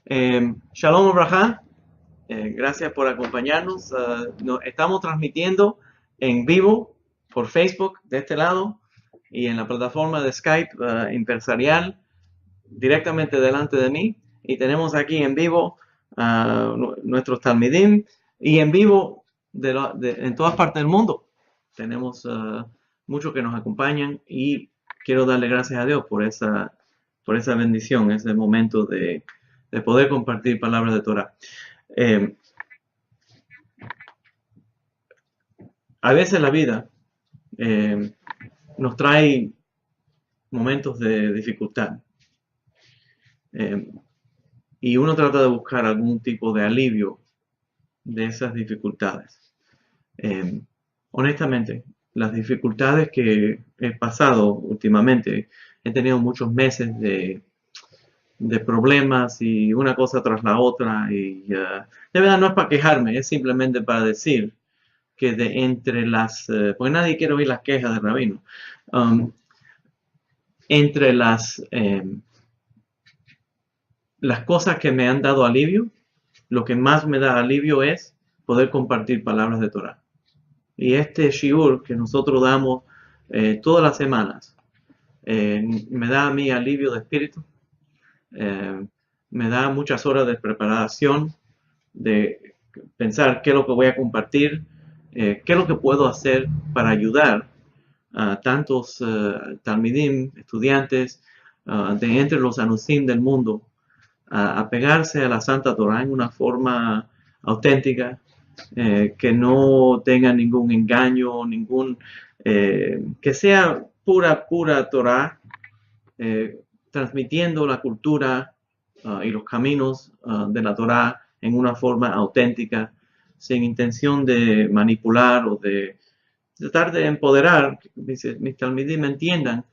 Shalom Abraham, gracias por acompañarnos. Estamos transmitiendo en vivo por Facebook de este lado y en la plataforma de Skype empresarial directamente delante de mí. Y tenemos aquí en vivo nuestros Talmidim y en vivo en todas partes del mundo. Tenemos muchos que nos acompañan y quiero darle gracias a Dios por esa bendición, ese momento de poder compartir palabras de Torah. A veces la vida nos trae momentos de dificultad y uno trata de buscar algún tipo de alivio de esas dificultades. Honestamente, las dificultades que he pasado últimamente, he tenido muchos meses de problemas y una cosa tras la otra y de verdad no es para quejarme, es simplemente para decir que de entre porque nadie quiere oír las quejas del rabino, entre las cosas que me han dado alivio, lo que más me da alivio es poder compartir palabras de Torah. Y este shiur que nosotros damos todas las semanas, me da a mí alivio de espíritu, me da muchas horas de preparación, de pensar qué es lo que voy a compartir, qué es lo que puedo hacer para ayudar a tantos talmidim, estudiantes, de entre los anusim del mundo, a pegarse a la Santa Torah en una forma auténtica, que no tenga ningún engaño, que sea pura Torah, transmitiendo la cultura y los caminos de la Torah en una forma auténtica, sin intención de manipular o de tratar de empoderar, mis talmidim me entiendan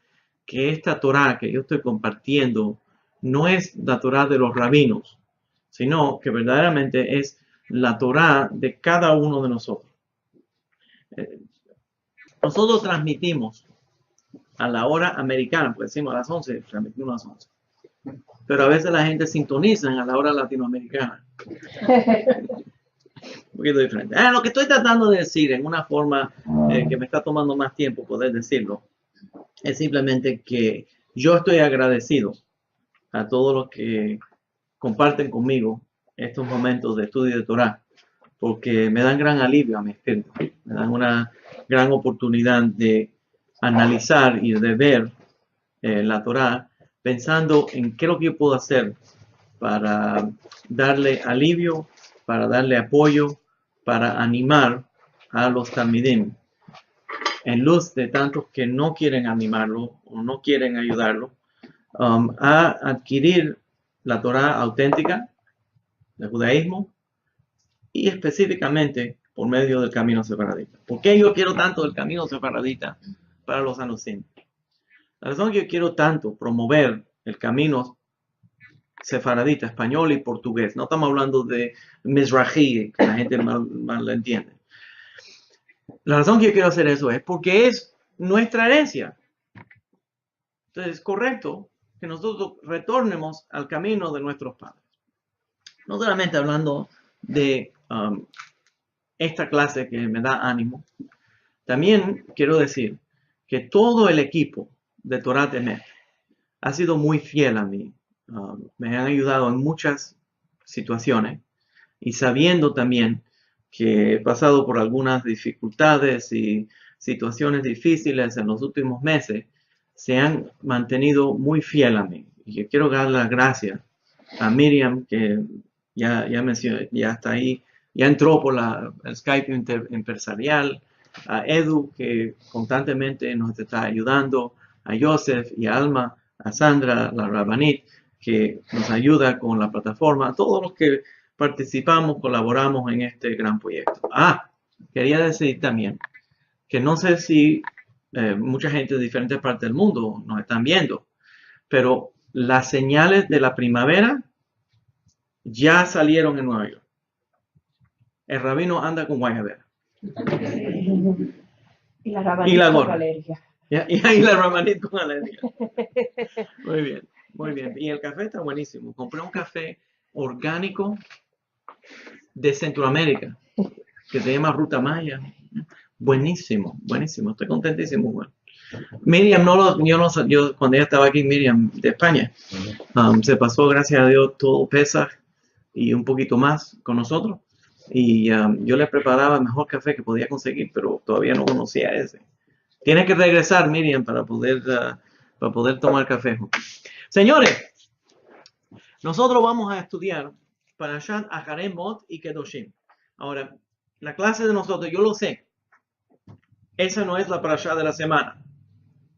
que esta Torah que yo estoy compartiendo no es la Torah de los rabinos, sino que verdaderamente es la Torah de cada uno de nosotros. Nosotros transmitimos a la hora americana, pues decimos a las 11, transmitimos a las 11. Pero a veces la gente sintoniza a la hora latinoamericana. Un poquito diferente. Lo que estoy tratando de decir en una forma que me está tomando más tiempo poder decirlo, es simplemente que yo estoy agradecido a todos los que comparten conmigo estos momentos de estudio de Torah, porque me dan gran alivio a mi espíritu, me dan una gran oportunidad de analizar y de ver la Torah, pensando en qué es lo que yo puedo hacer para darle alivio, para darle apoyo, para animar a los talmidim, en luz de tantos que no quieren animarlo o no quieren ayudarlo, a adquirir la Torah auténtica del judaísmo y específicamente por medio del camino sefaradita. ¿Por qué yo quiero tanto el camino sefaradita para los anusim? La razón que yo quiero tanto promover el camino sefaradita, español y portugués, no estamos hablando de Mizrahi, que la gente mal lo entiende. La razón que yo quiero hacer eso es porque es nuestra herencia. Entonces es correcto que nosotros retornemos al camino de nuestros padres. No solamente hablando de esta clase que me da ánimo, también quiero decir que todo el equipo de Torah Temet ha sido muy fiel a mí. Me han ayudado en muchas situaciones y sabiendo también que he pasado por algunas dificultades y situaciones difíciles en los últimos meses, se han mantenido muy fiel a mí. Y yo quiero dar las gracias a Miriam, que ya mencioné, ya está ahí, ya entró por el Skype empresarial, a Edu, que constantemente nos está ayudando, a Joseph y a Alma, a Sandra, la Rabanit, que nos ayuda con la plataforma, a todos los que participamos, colaboramos en este gran proyecto. Quería decir también que no sé si mucha gente de diferentes partes del mundo nos están viendo, pero las señales de la primavera ya salieron en Nueva York. El rabino anda con guayabera. Y la rabanit con alergia. Y la rabanit con alergia. Muy bien, muy bien. Y el café está buenísimo. Compré un café orgánico de Centroamérica, que se llama Ruta Maya. Buenísimo, buenísimo, estoy contentísimo. Bueno. Miriam, yo cuando ella estaba aquí, Miriam de España, se pasó, gracias a Dios, todo Pesaj y un poquito más con nosotros. Y yo le preparaba el mejor café que podía conseguir, pero todavía no conocía ese. Tiene que regresar, Miriam, para poder tomar café. Señores, nosotros vamos a estudiar Parashat Acharei Mot y Kedoshim. Ahora, la clase de nosotros, yo lo sé, esa no es la Parashat de la semana.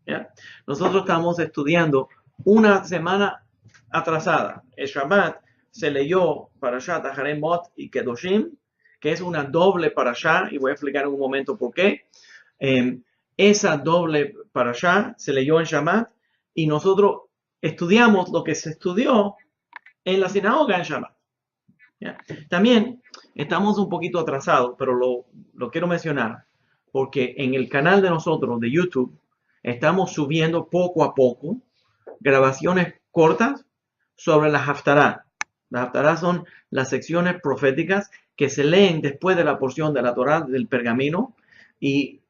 ¿Ya? Nosotros estamos estudiando una semana atrasada. El Shabbat se leyó Parashat Acharei Mot y Kedoshim, que es una doble Parashat, y voy a explicar en un momento por qué. Esa doble Parashat se leyó en Shabbat, y nosotros estudiamos lo que se estudió en la sinagoga en Shabbat. ¿Ya? También estamos un poquito atrasados, pero lo quiero mencionar, porque en el canal de nosotros de YouTube estamos subiendo poco a poco grabaciones cortas sobre la Haftará. Las Haftará son las secciones proféticas que se leen después de la porción de la Torá del pergamino, y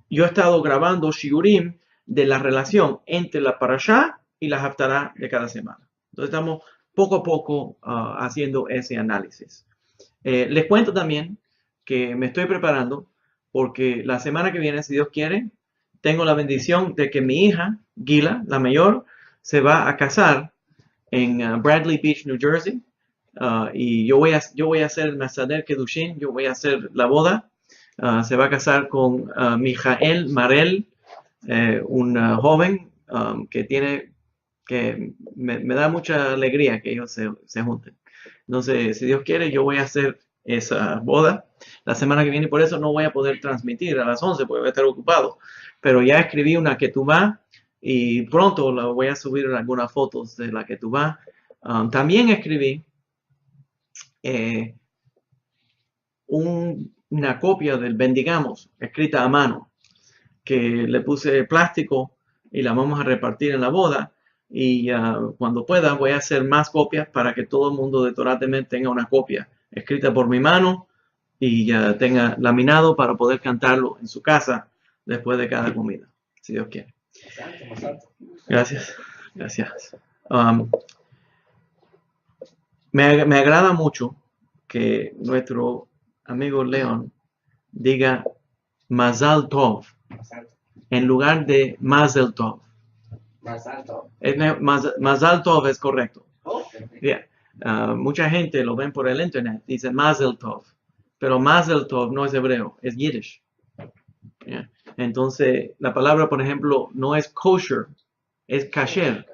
yo he estado grabando shiurim de la relación entre la Parashá y la Haftará de cada semana. Entonces estamos poco a poco haciendo ese análisis. Les cuento también que me estoy preparando porque la semana que viene, si Dios quiere, tengo la bendición de que mi hija, Gila, la mayor, se va a casar en Bradley Beach, New Jersey. Y yo voy a hacer el Masader Kedushin, yo voy a hacer la boda. Se va a casar con Mijael Marel, un joven que me da mucha alegría que ellos se junten. Entonces, si Dios quiere, yo voy a hacer esa boda la semana que viene, por eso no voy a poder transmitir a las 11 porque voy a estar ocupado. Pero ya escribí una ketubá y pronto la voy a subir algunas fotos de la ketubá. También escribí una copia del Bendigamos, escrita a mano, que le puse plástico y la vamos a repartir en la boda. Y cuando pueda voy a hacer más copias para que todo el mundo de Torah Temet tenga una copia escrita por mi mano y tenga laminado para poder cantarlo en su casa después de cada comida, si Dios quiere. Gracias, gracias. Me agrada mucho que nuestro amigo León diga Mazal Tov en lugar de Mazel Tov. Mazal Tov es correcto. Yeah. Mucha gente lo ven por el internet, dice Mazel Tov, pero Mazel Tov no es hebreo, es Yiddish. Yeah. Entonces, la palabra, por ejemplo, no es kosher, es kasher.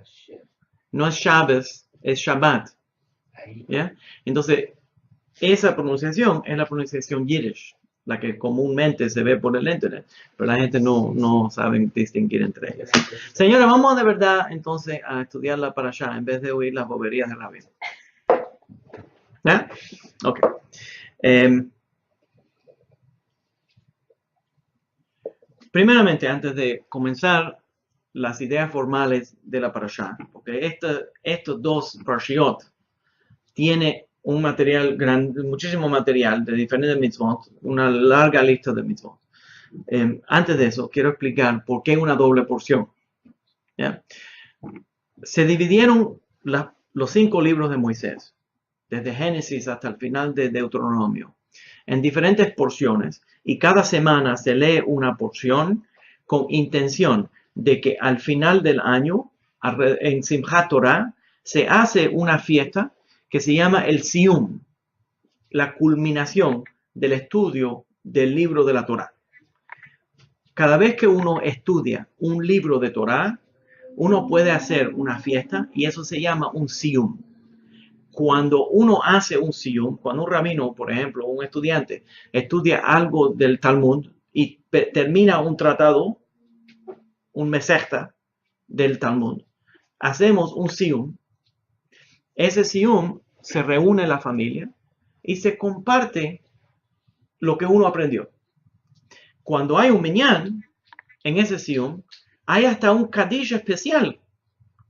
No es Shabbos, es Shabbat. ¿Yeah? Entonces, esa pronunciación es la pronunciación Yiddish, la que comúnmente se ve por el internet, pero la gente no sabe distinguir entre ellas. Señores, vamos de verdad entonces a estudiar la parashá en vez de oír las boberías de Rabbi. ¿Ya? Ok. Primeramente, antes de comenzar las ideas formales de la parashá, porque estos dos parashiot tiene un material grande, muchísimo material de diferentes mitzvot, una larga lista de mitzvot. Antes de eso, quiero explicar por qué una doble porción. ¿Ya? Se dividieron los 5 libros de Moisés, desde Génesis hasta el final de Deuteronomio, en diferentes porciones, y cada semana se lee una porción con intención de que al final del año, en Simchat Torah, se hace una fiesta que se llama el Siyum, la culminación del estudio del libro de la Torá. Cada vez que uno estudia un libro de Torá, uno puede hacer una fiesta y eso se llama un Siyum. Cuando uno hace un Siyum, cuando un rabino, por ejemplo, un estudiante, estudia algo del Talmud y termina un tratado, un Mesechta del Talmud, hacemos un Siyum. Ese Siyum se reúne la familia y se comparte lo que uno aprendió. Cuando hay un minyan en ese Siyum, hay hasta un Kaddish especial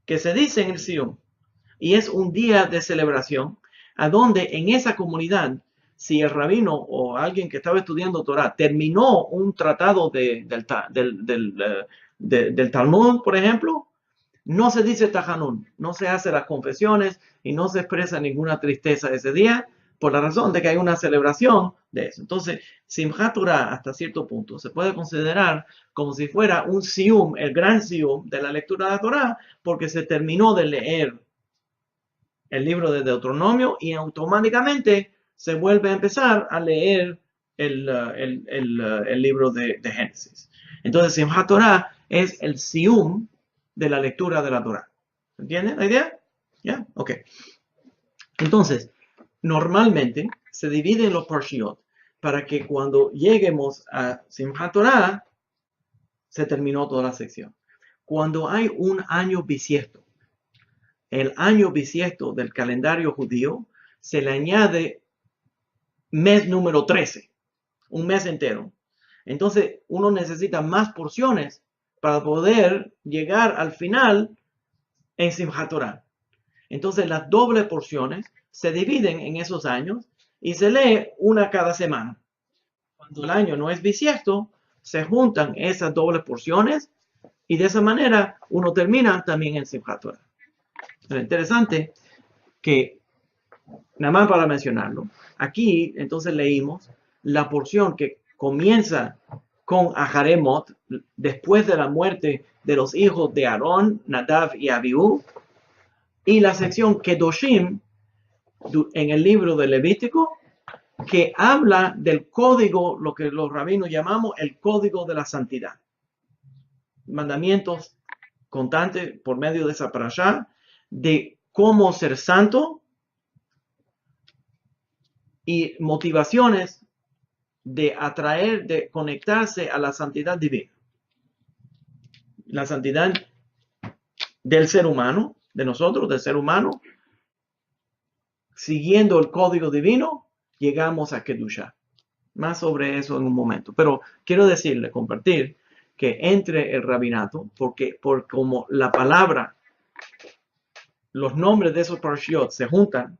que se dice en el Siyum. Y es un día de celebración a donde en esa comunidad, si el rabino o alguien que estaba estudiando Torah terminó un tratado del Talmud, por ejemplo, no se dice Tajanún, no se hace las confesiones y no se expresa ninguna tristeza ese día, por la razón de que hay una celebración de eso. Entonces, Simchat Torah, hasta cierto punto, se puede considerar como si fuera un sium, el gran sium de la lectura de la Torah, porque se terminó de leer el libro de Deuteronomio y automáticamente se vuelve a empezar a leer el libro de Génesis. Entonces, Simchat Torah es el sium de la lectura de la Torah. ¿Entienden la idea? ¿Ya? Ok. Entonces, normalmente se dividen los parshiot para que cuando lleguemos a Simchat Torah, se terminó toda la sección. Cuando hay un año bisiesto, el año bisiesto del calendario judío, se le añade mes número 13, un mes entero. Entonces, uno necesita más porciones para poder llegar al final en Simchat Torah. Entonces, las dobles porciones se dividen en esos años y se lee una cada semana. Cuando el año no es bisiesto, se juntan esas dobles porciones y de esa manera uno termina también en Simchat Torah. Es interesante que, nada más para mencionarlo, aquí entonces leímos la porción que comienza con Aharemot, después de la muerte de los hijos de Aarón, Nadav y Abiú, y la sección Kedoshim en el libro de Levítico, que habla del código, lo que los rabinos llamamos el código de la santidad. Mandamientos constantes por medio de esa parashá de cómo ser santo y motivaciones de atraer, de conectarse a la santidad divina. La santidad del ser humano, de nosotros, del ser humano, siguiendo el código divino, llegamos a Kedusha. Más sobre eso en un momento. Pero quiero decirle, compartir, que entre el rabinato, porque por como la palabra, los nombres de esos parshiot se juntan,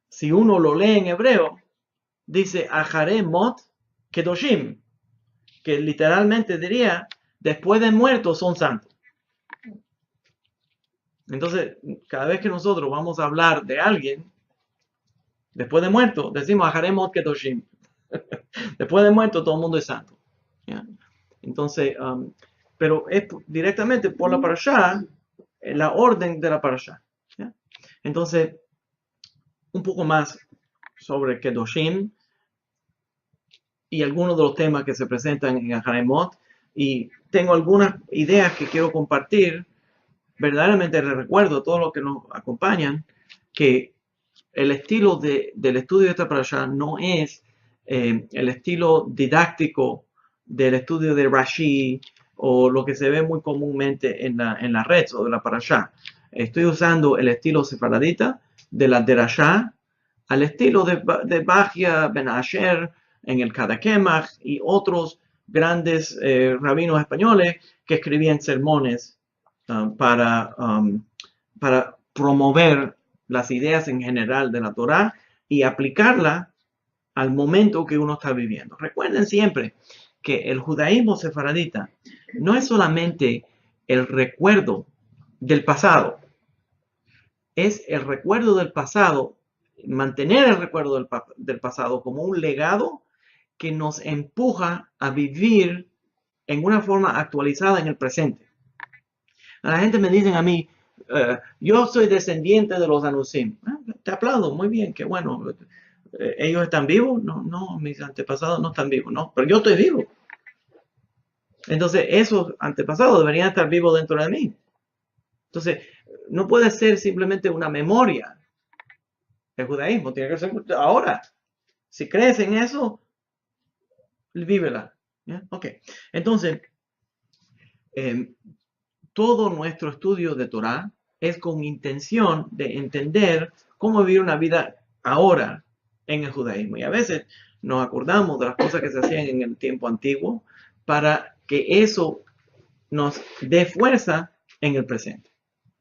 si uno lo lee en hebreo, dice Aharemot Kedoshim, que literalmente diría, después de muertos son santos. Entonces, cada vez que nosotros vamos a hablar de alguien, después de muerto, decimos Aharemot Kedoshim. Después de muerto, todo el mundo es santo. ¿Ya? Entonces, pero es directamente por la parashá, la orden de la parashá. ¿Ya? Entonces, un poco más sobre Kedoshim y algunos de los temas que se presentan en Aharemot. Y tengo algunas ideas que quiero compartir. Verdaderamente les recuerdo a todos los que nos acompañan que el estilo del estudio de esta parashá no es el estilo didáctico del estudio de Rashi o lo que se ve muy comúnmente en la red o de la parashá. Estoy usando el estilo sefaradita de la derashá al estilo de Bajia Ben Asher en el Kadakemach y otros grandes rabinos españoles que escribían sermones para promover las ideas en general de la Torá y aplicarla al momento que uno está viviendo. Recuerden siempre que el judaísmo sefaradita no es solamente el recuerdo del pasado, es el recuerdo del pasado, mantener el recuerdo del pasado como un legado que nos empuja a vivir en una forma actualizada en el presente. A la gente me dicen a mí, yo soy descendiente de los Anusim. Te aplaudo, muy bien, qué bueno. ¿Ellos están vivos? No, mis antepasados no están vivos, no, pero yo estoy vivo. Entonces, esos antepasados deberían estar vivos dentro de mí. Entonces, no puede ser simplemente una memoria. El judaísmo tiene que ser ahora. Si crees en eso, vívela. ¿Ya? Ok. Entonces, todo nuestro estudio de Torah es con intención de entender cómo vivir una vida ahora en el judaísmo. Y a veces nos acordamos de las cosas que se hacían en el tiempo antiguo para que eso nos dé fuerza en el presente.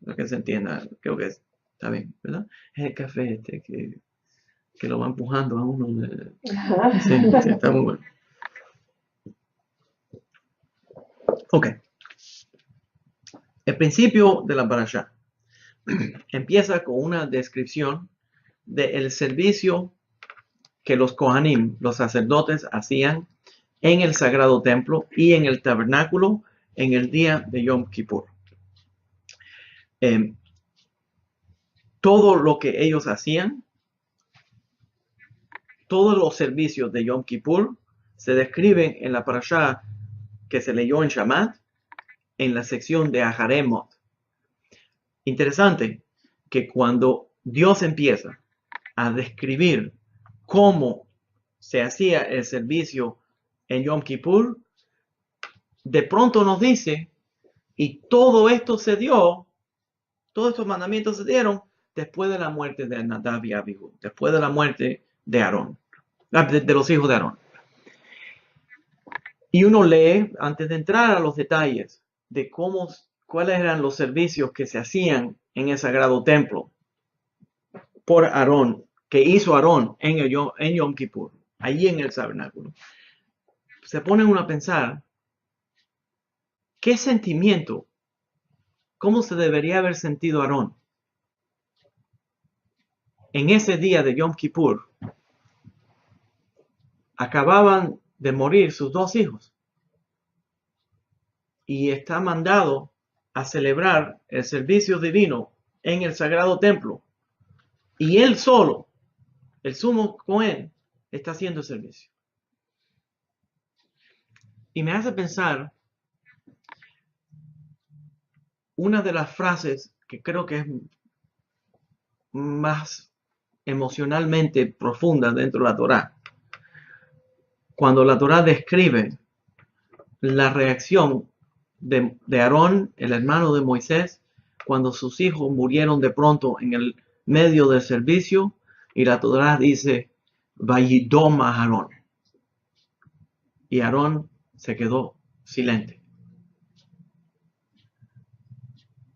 Lo que se entienda, creo que está bien, ¿verdad? Es el café que que lo va empujando a uno. Sí, está muy bueno. Ok. El principio de la parashá empieza con una descripción del servicio que los Kohanim, los sacerdotes, hacían en el sagrado templo y en el tabernáculo en el día de Yom Kippur. Todo lo que ellos hacían, todos los servicios de Yom Kippur se describen en la parashá que se leyó en Shamat, en la sección de Aharemot. Interesante que cuando Dios empieza a describir cómo se hacía el servicio en Yom Kippur, de pronto nos dice, y todo esto se dio, todos estos mandamientos se dieron después de la muerte de Nadab y Abihu, después de la muerte de Aarón, de los hijos de Aarón. Y uno lee, antes de entrar a los detalles de cuáles eran los servicios que se hacían en el sagrado templo por Aarón, que hizo Aarón en Yom Kippur, allí en el tabernáculo, se pone uno a pensar, ¿qué sentimiento, cómo se debería haber sentido Aarón en ese día de Yom Kippur? Acababan de morir sus dos hijos y está mandado a celebrar el servicio divino en el sagrado templo, y él solo, el sumo Cohen, está haciendo el servicio. Y me hace pensar una de las frases que creo que es más emocionalmente profunda dentro de la Torá. Cuando la Torá describe la reacción de Aarón, el hermano de Moisés, cuando sus hijos murieron de pronto en el medio del servicio, y la Torá dice, Vayidom a Aarón. Y Aarón se quedó silente.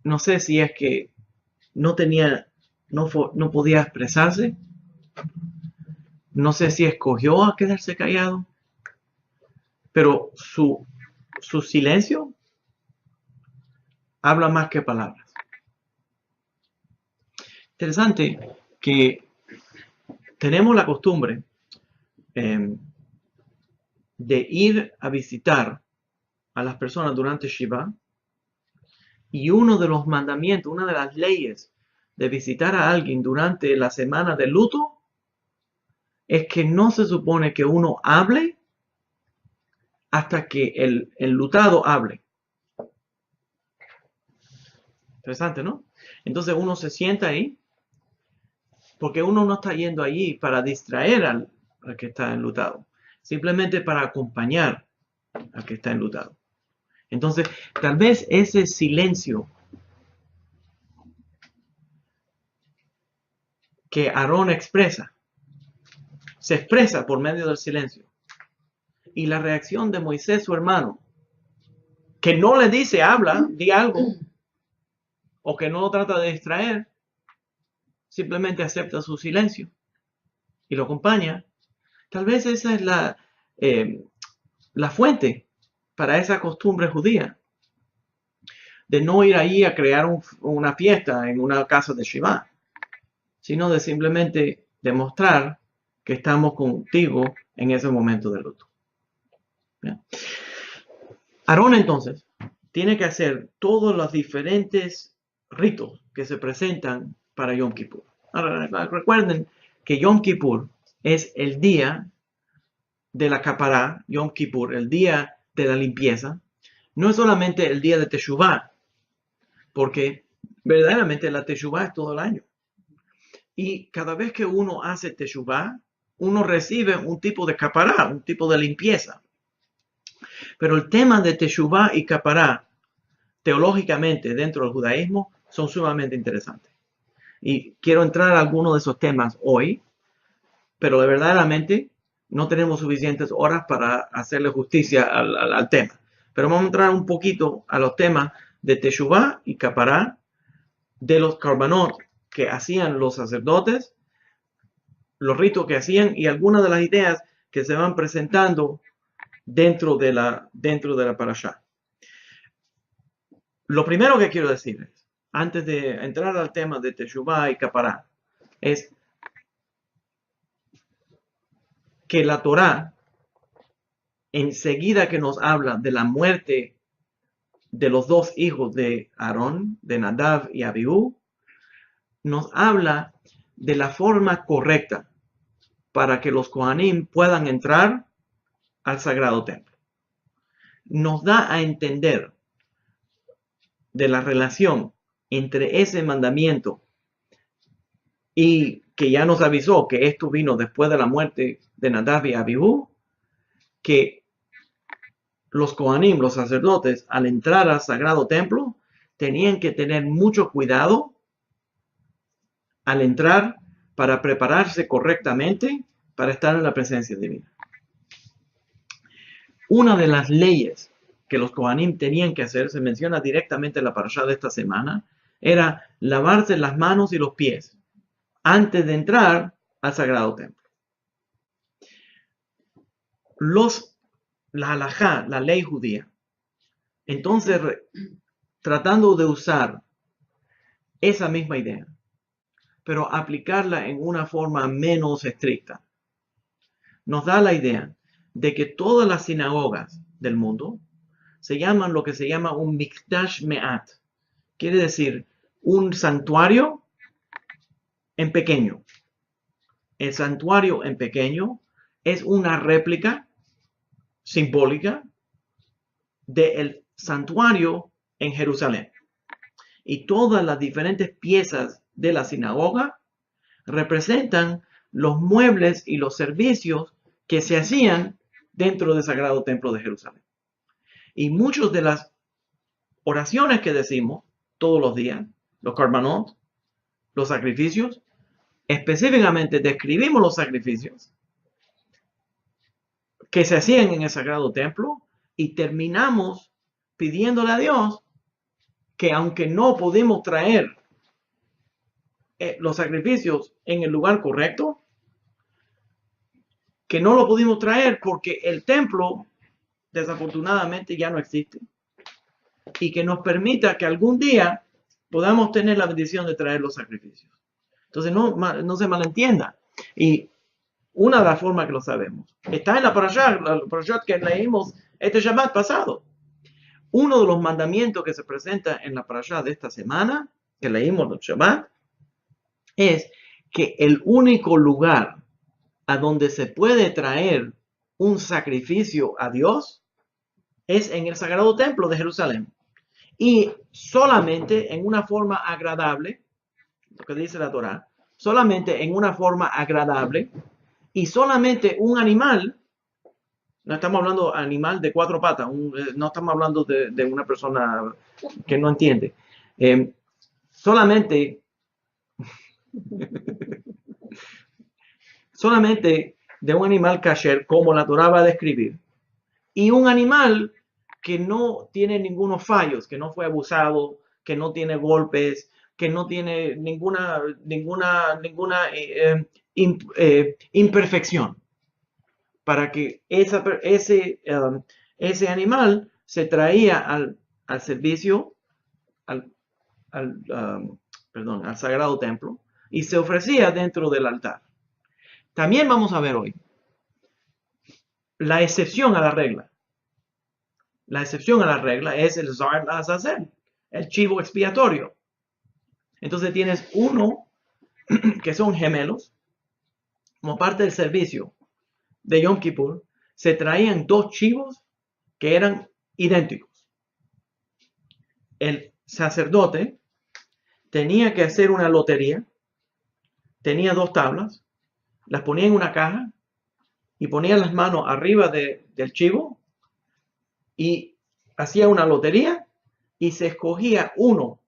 No sé si es que no podía expresarse. No sé si escogió a quedarse callado. Pero su silencio habla más que palabras. Interesante que tenemos la costumbre de ir a visitar a las personas durante Shiva, y uno de los mandamientos, una de las leyes de visitar a alguien durante la semana de luto es que no se supone que uno hable hasta que el enlutado hable. Interesante, ¿no? Entonces uno se sienta ahí, porque uno no está yendo allí para distraer al que está enlutado, simplemente para acompañar al que está enlutado. Entonces, tal vez ese silencio que Aarón se expresa por medio del silencio. Y la reacción de Moisés, su hermano, que no le dice, habla, di algo, o que no lo trata de distraer, simplemente acepta su silencio y lo acompaña. Tal vez esa es la fuente para esa costumbre judía de no ir ahí a crear una fiesta en una casa de Shiva, sino de simplemente demostrar que estamos contigo en ese momento de luto. ¿Bien? Aarón entonces tiene que hacer todos los diferentes ritos que se presentan para Yom Kippur. Ahora, recuerden que Yom Kippur es el día de la Capará, Yom Kippur, el día de la limpieza. No es solamente el día de Teshuvah, porque verdaderamente la Teshuvah es todo el año. Y cada vez que uno hace Teshuvah, uno recibe un tipo de Capará, un tipo de limpieza. Pero el tema de Teshuvah y Capará, teológicamente dentro del judaísmo, son sumamente interesantes. Y quiero entrar a algunos de esos temas hoy, pero verdaderamente no tenemos suficientes horas para hacerle justicia al tema. Pero vamos a entrar un poquito a los temas de Teshuvah y Capará, de los Karbanot que hacían los sacerdotes, los ritos que hacían y algunas de las ideas que se van presentando dentro de la parashá. Lo primero que quiero decir, antes de entrar al tema de Teshuvah y Capará, es que la Torá, enseguida que nos habla de la muerte de los dos hijos de Aarón, de Nadav y Abiú, nos habla de la forma correcta para que los Kohanim puedan entrar al sagrado templo. Nos da a entender de la relación entre ese mandamiento y que ya nos avisó que esto vino después de la muerte de Nadav y Abiú, que los Kohanim, los sacerdotes, al entrar al sagrado templo, tenían que tener mucho cuidado al entrar para prepararse correctamente para estar en la presencia divina. Una de las leyes que los Kohanim tenían que hacer, se menciona directamente en la parashá de esta semana, era lavarse las manos y los pies antes de entrar al sagrado templo. La halajá, la ley judía, entonces tratando de usar esa misma idea, pero aplicarla en una forma menos estricta, nos da la idea de que todas las sinagogas del mundo se llaman lo que se llama un mikdash me'at. Quiere decir un santuario en pequeño. El santuario en pequeño es una réplica simbólica del santuario en Jerusalén. Y todas las diferentes piezas de la sinagoga representan los muebles y los servicios que se hacían dentro del Sagrado Templo de Jerusalén. Y muchas de las oraciones que decimos todos los días, los korbanot, los sacrificios, específicamente describimos los sacrificios que se hacían en el Sagrado Templo y terminamos pidiéndole a Dios que aunque no pudimos traer los sacrificios en el lugar correcto, que no lo pudimos traer porque el templo desafortunadamente ya no existe, y que nos permita que algún día podamos tener la bendición de traer los sacrificios. Entonces no se malentienda. Y una de las formas que lo sabemos está en la parashá que leímos este Shabbat pasado. Uno de los mandamientos que se presenta en la parashá de esta semana, que leímos el Shabbat, es que el único lugar a donde se puede traer un sacrificio a Dios es en el Sagrado Templo de Jerusalén. Y solamente en una forma agradable, lo que dice la Torá, solamente en una forma agradable y solamente un animal, no estamos hablando de animal de cuatro patas, no estamos hablando de una persona que no entiende, solamente de un animal kasher, como la Torá va a describir, y un animal que no tiene ningunos fallos, que no fue abusado, que no tiene golpes, que no tiene ninguna imperfección, para que ese animal se traía al servicio, al Sagrado Templo, y se ofrecía dentro del altar. También vamos a ver hoy la excepción a la regla. La excepción a la regla es el Zar Azazel, el chivo expiatorio. Entonces tienes uno que son gemelos. Como parte del servicio de Yom Kippur, se traían dos chivos que eran idénticos. El sacerdote tenía que hacer una lotería. Tenía dos tablas, las ponía en una caja y ponía las manos arriba del chivo y hacía una lotería y se escogía uno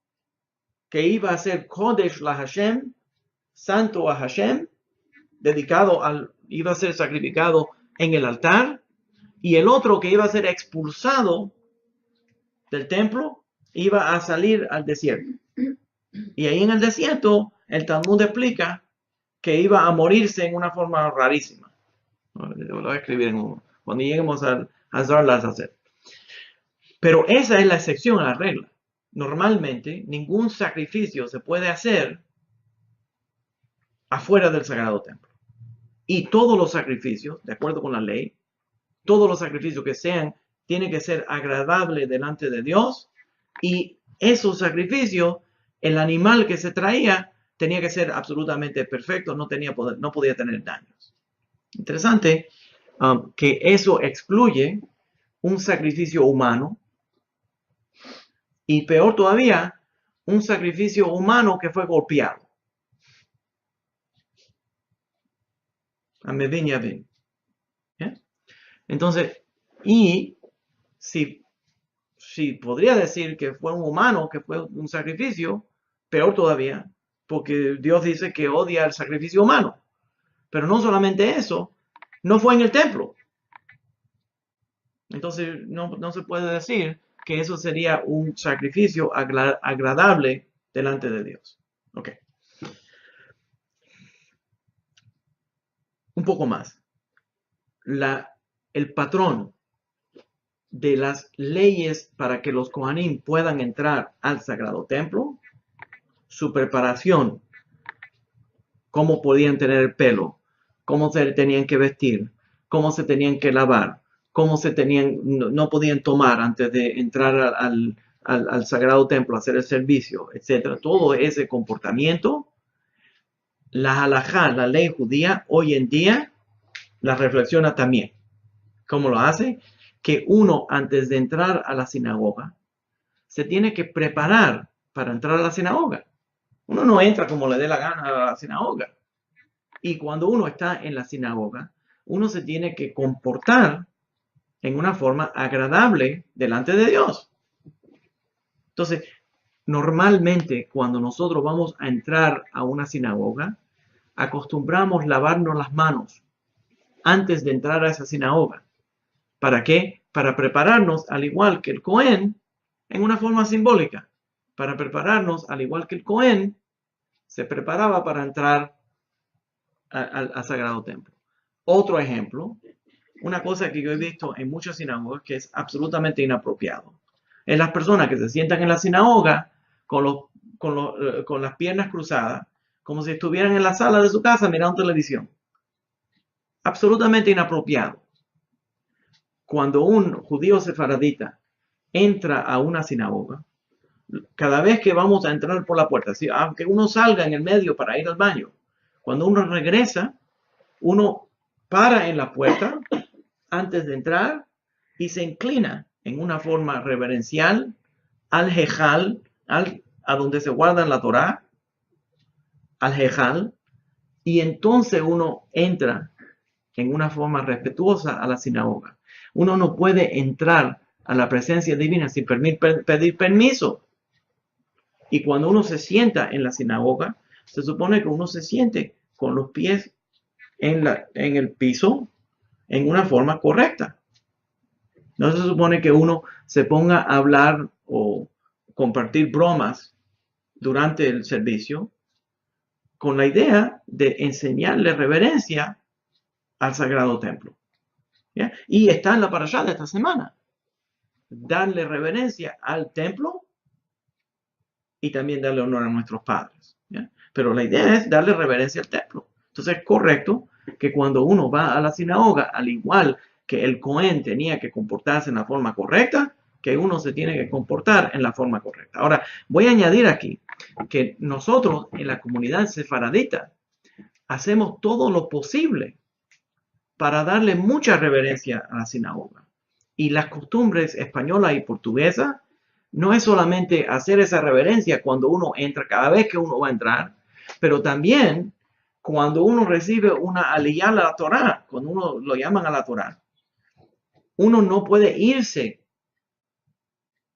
que iba a ser Kodesh la Hashem, santo a Hashem, iba a ser sacrificado en el altar, y el otro que iba a ser expulsado del templo iba a salir al desierto. Y ahí en el desierto el Talmud explica que iba a morirse en una forma rarísima. Lo voy a escribir cuando lleguemos a Zarlas a hacer. Pero esa es la excepción a la regla. Normalmente, ningún sacrificio se puede hacer afuera del Sagrado Templo. Y todos los sacrificios, de acuerdo con la ley, todos los sacrificios que sean, tienen que ser agradables delante de Dios. Y esos sacrificios, el animal que se traía, tenía que ser absolutamente perfecto, no podía tener daños. Interesante que eso excluye un sacrificio humano y peor todavía, un sacrificio humano que fue golpeado. Entonces, y si podría decir que fue un humano que fue un sacrificio, peor todavía, porque Dios dice que odia el sacrificio humano. Pero no solamente eso, no fue en el templo. Entonces no se puede decir que eso sería un sacrificio agradable delante de Dios. Ok. Un poco más. El patrón de las leyes para que los Kohanim puedan entrar al Sagrado Templo, su preparación, cómo podían tener el pelo, cómo se tenían que vestir, cómo se tenían que lavar, cómo no podían tomar antes de entrar al Sagrado Templo, hacer el servicio, etc. Todo ese comportamiento, la halajá, la ley judía, hoy en día la reflexiona también. ¿Cómo lo hace? Que uno, antes de entrar a la sinagoga, se tiene que preparar para entrar a la sinagoga. Uno no entra como le dé la gana a la sinagoga. Y cuando uno está en la sinagoga, uno se tiene que comportar en una forma agradable delante de Dios. Entonces, normalmente cuando nosotros vamos a entrar a una sinagoga, acostumbramos lavarnos las manos antes de entrar a esa sinagoga. ¿Para qué? Para prepararnos, al igual que el Cohen, en una forma simbólica. Para prepararnos, al igual que el Cohen, se preparaba para entrar al Sagrado Templo. Otro ejemplo, una cosa que yo he visto en muchas sinagogas que es absolutamente inapropiado, es las personas que se sientan en la sinagoga con las piernas cruzadas, como si estuvieran en la sala de su casa mirando televisión. Absolutamente inapropiado. Cuando un judío sefaradita entra a una sinagoga, cada vez que vamos a entrar por la puerta, aunque uno salga en el medio para ir al baño, cuando uno regresa, uno para en la puerta antes de entrar y se inclina en una forma reverencial al Jejal, a donde se guarda la Torá, al Jejal, y entonces uno entra en una forma respetuosa a la sinagoga. Uno no puede entrar a la presencia divina sin pedir permiso. Y cuando uno se sienta en la sinagoga, se supone que uno se siente con los pies en el piso en una forma correcta. No se supone que uno se ponga a hablar o compartir bromas durante el servicio con la idea de enseñarle reverencia al Sagrado Templo. ¿Ya? Y está en la parashá de esta semana. Darle reverencia al templo y también darle honor a nuestros padres. ¿Ya? Pero la idea es darle reverencia al templo. Entonces es correcto que cuando uno va a la sinagoga, al igual que el Cohen tenía que comportarse en la forma correcta, que uno se tiene que comportar en la forma correcta. Ahora, voy a añadir aquí que nosotros en la comunidad sefaradita hacemos todo lo posible para darle mucha reverencia a la sinagoga. Y las costumbres españolas y portuguesas no es solamente hacer esa reverencia cuando uno entra, cada vez que uno va a entrar, pero también cuando uno recibe una aliyá a la Torá, cuando uno lo llaman a la Torá, uno no puede irse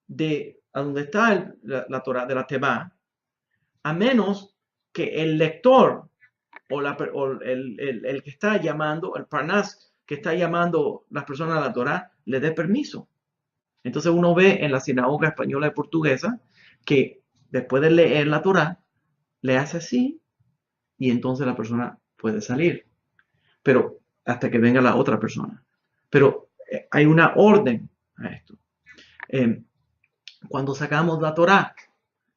de a donde está la Torá de la Tebá, a menos que el lector o el que está llamando, el Parnas que está llamando las personas a la Torá, le dé permiso. Entonces uno ve en la sinagoga española y portuguesa que después de leer la Torá, le hace así y entonces la persona puede salir, pero hasta que venga la otra persona. Pero hay una orden a esto. Cuando sacamos la Torá,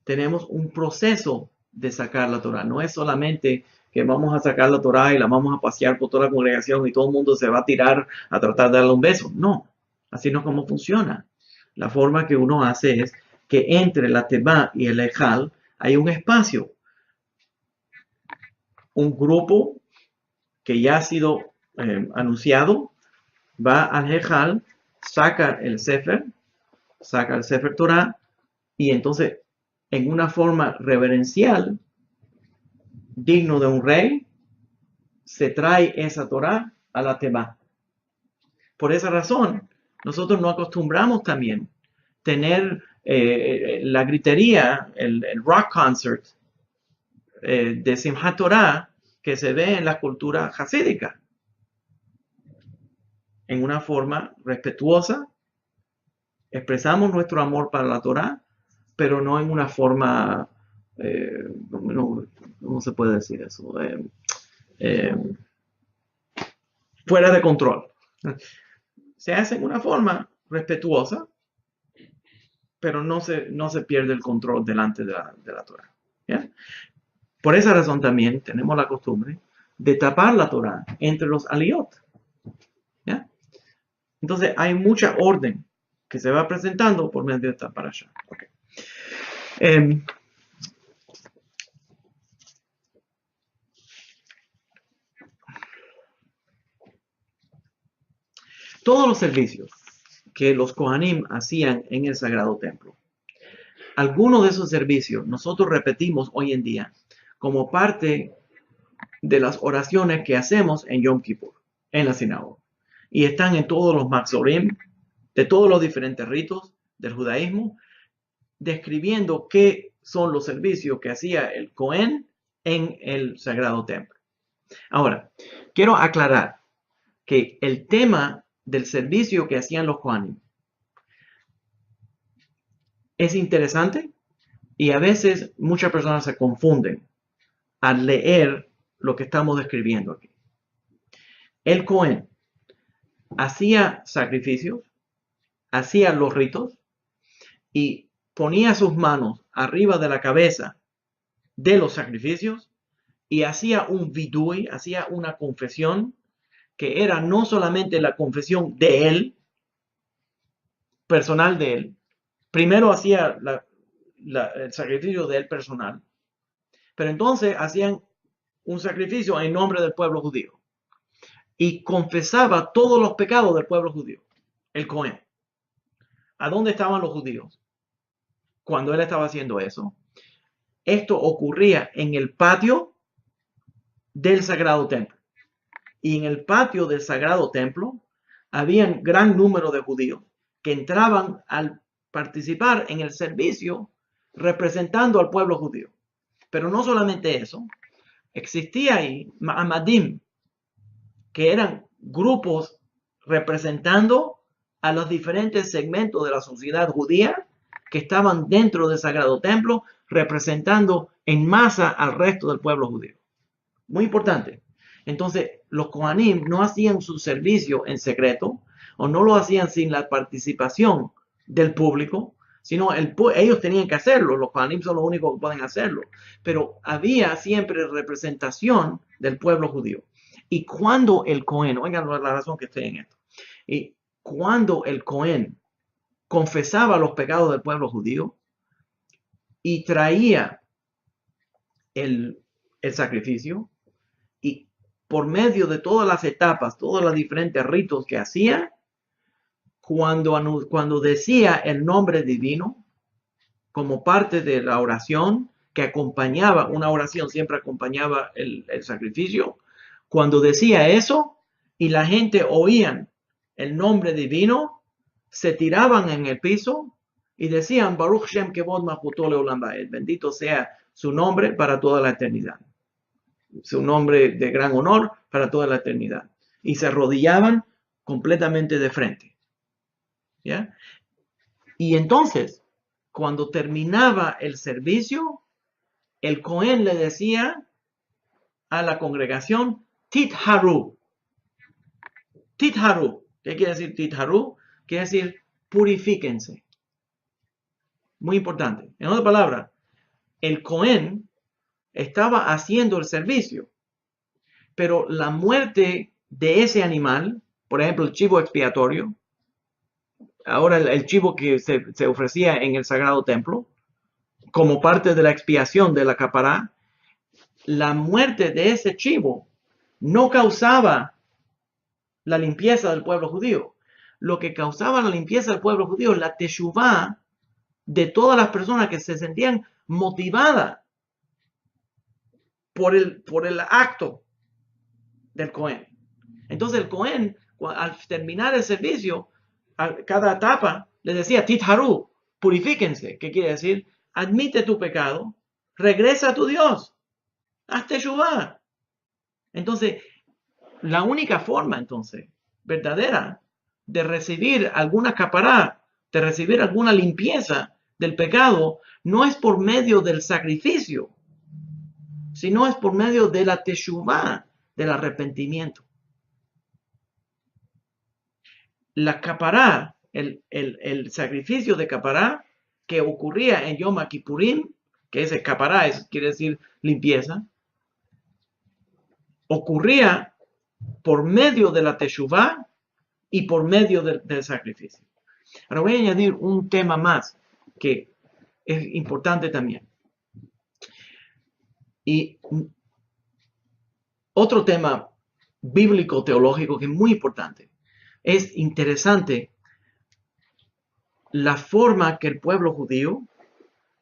tenemos un proceso de sacar la Torá. No es solamente que vamos a sacar la Torá y la vamos a pasear por toda la congregación y todo el mundo se va a tirar a tratar de darle un beso. No, así no es como funciona. La forma que uno hace es que entre la Tebá y el Ejal hay un espacio. Un grupo que ya ha sido anunciado va al Ejal, saca el Sefer Torah, y entonces en una forma reverencial, digno de un rey, se trae esa Torah a la Tebá. Por esa razón, nosotros no acostumbramos también tener la gritería, el rock concert de Simchat Torah que se ve en la cultura hasídica. En una forma respetuosa, expresamos nuestro amor para la Torah, pero no en una forma, ¿cómo se puede decir eso? Fuera de control. Se hace en una forma respetuosa, pero no se pierde el control delante de la Torah. ¿Ya? Por esa razón también tenemos la costumbre de tapar la Torah entre los aliyot. ¿Ya? Entonces hay mucha orden que se va presentando por medio de esta parasha. Okay. Todos los servicios que los Kohanim hacían en el Sagrado Templo, algunos de esos servicios nosotros repetimos hoy en día como parte de las oraciones que hacemos en Yom Kippur, en la sinagoga. Y están en todos los Maxorim, de todos los diferentes ritos del judaísmo, describiendo qué son los servicios que hacía el Cohen en el Sagrado Templo. Ahora, quiero aclarar que el tema del servicio que hacían los Kohanim es interesante y a veces muchas personas se confunden al leer lo que estamos describiendo aquí. El Cohen hacía sacrificios, hacía los ritos y ponía sus manos arriba de la cabeza de los sacrificios y hacía un vidui, hacía una confesión que era no solamente la confesión de él, personal de él. Primero hacía el sacrificio de él personal, pero entonces hacían un sacrificio en nombre del pueblo judío y confesaba todos los pecados del pueblo judío, el Cohen. ¿A dónde estaban los judíos cuando él estaba haciendo eso? Esto ocurría en el patio del Sagrado Templo. Y en el patio del Sagrado Templo había un gran número de judíos que entraban al participar en el servicio representando al pueblo judío. Pero no solamente eso, existía ahí ma'amadim, que eran grupos representando a los diferentes segmentos de la sociedad judía que estaban dentro del Sagrado Templo, representando en masa al resto del pueblo judío. Muy importante. Entonces, los Kohanim no hacían su servicio en secreto o no lo hacían sin la participación del público, sino ellos tenían que hacerlo. Los Kohanim son los únicos que pueden hacerlo. Pero había siempre representación del pueblo judío. Y cuando el Cohen, oigan la razón que estoy en esto, y cuando el Cohen confesaba los pecados del pueblo judío y traía el sacrificio, y por medio de todas las etapas, todos los diferentes ritos que hacía, cuando decía el nombre divino como parte de la oración que acompañaba, una oración siempre acompañaba el sacrificio, cuando decía eso y la gente oían el nombre divino, se tiraban en el piso y decían Baruch Shem Kevod Malchuto Leolam Vaed, bendito sea su nombre para toda la eternidad. Su nombre de gran honor para toda la eternidad. Y se arrodillaban completamente de frente. ¿Ya? Y entonces, cuando terminaba el servicio, el Cohen le decía a la congregación Titharu. Titharu. ¿Qué quiere decir Titharu? Quiere decir purifíquense. Muy importante. En otras palabras, el Cohen estaba haciendo el servicio, pero la muerte de ese animal, por ejemplo, el chivo expiatorio, ahora el chivo que se ofrecía en el sagrado templo, como parte de la expiación de la capará, la muerte de ese chivo no causaba la limpieza del pueblo judío. Lo que causaba la limpieza del pueblo judío es la teshuvá de todas las personas que se sentían motivadas por el acto del Cohen. Entonces el Cohen, al terminar el servicio, a cada etapa le decía Titharu, purifíquense. ¿Qué quiere decir? Admite tu pecado, regresa a tu Dios, haz teshuvá. Entonces, la única forma entonces verdadera de recibir alguna capará, de recibir alguna limpieza del pecado, no es por medio del sacrificio, sino es por medio de la teshuvá, del arrepentimiento. La capará, el sacrificio de capará que ocurría en Yom Kippurim, que ese capará quiere decir limpieza, ocurría por medio de la teshuvá y por medio del sacrificio. Ahora voy a añadir un tema más que es importante también. Y otro tema bíblico teológico que es muy importante. Es interesante la forma que el pueblo judío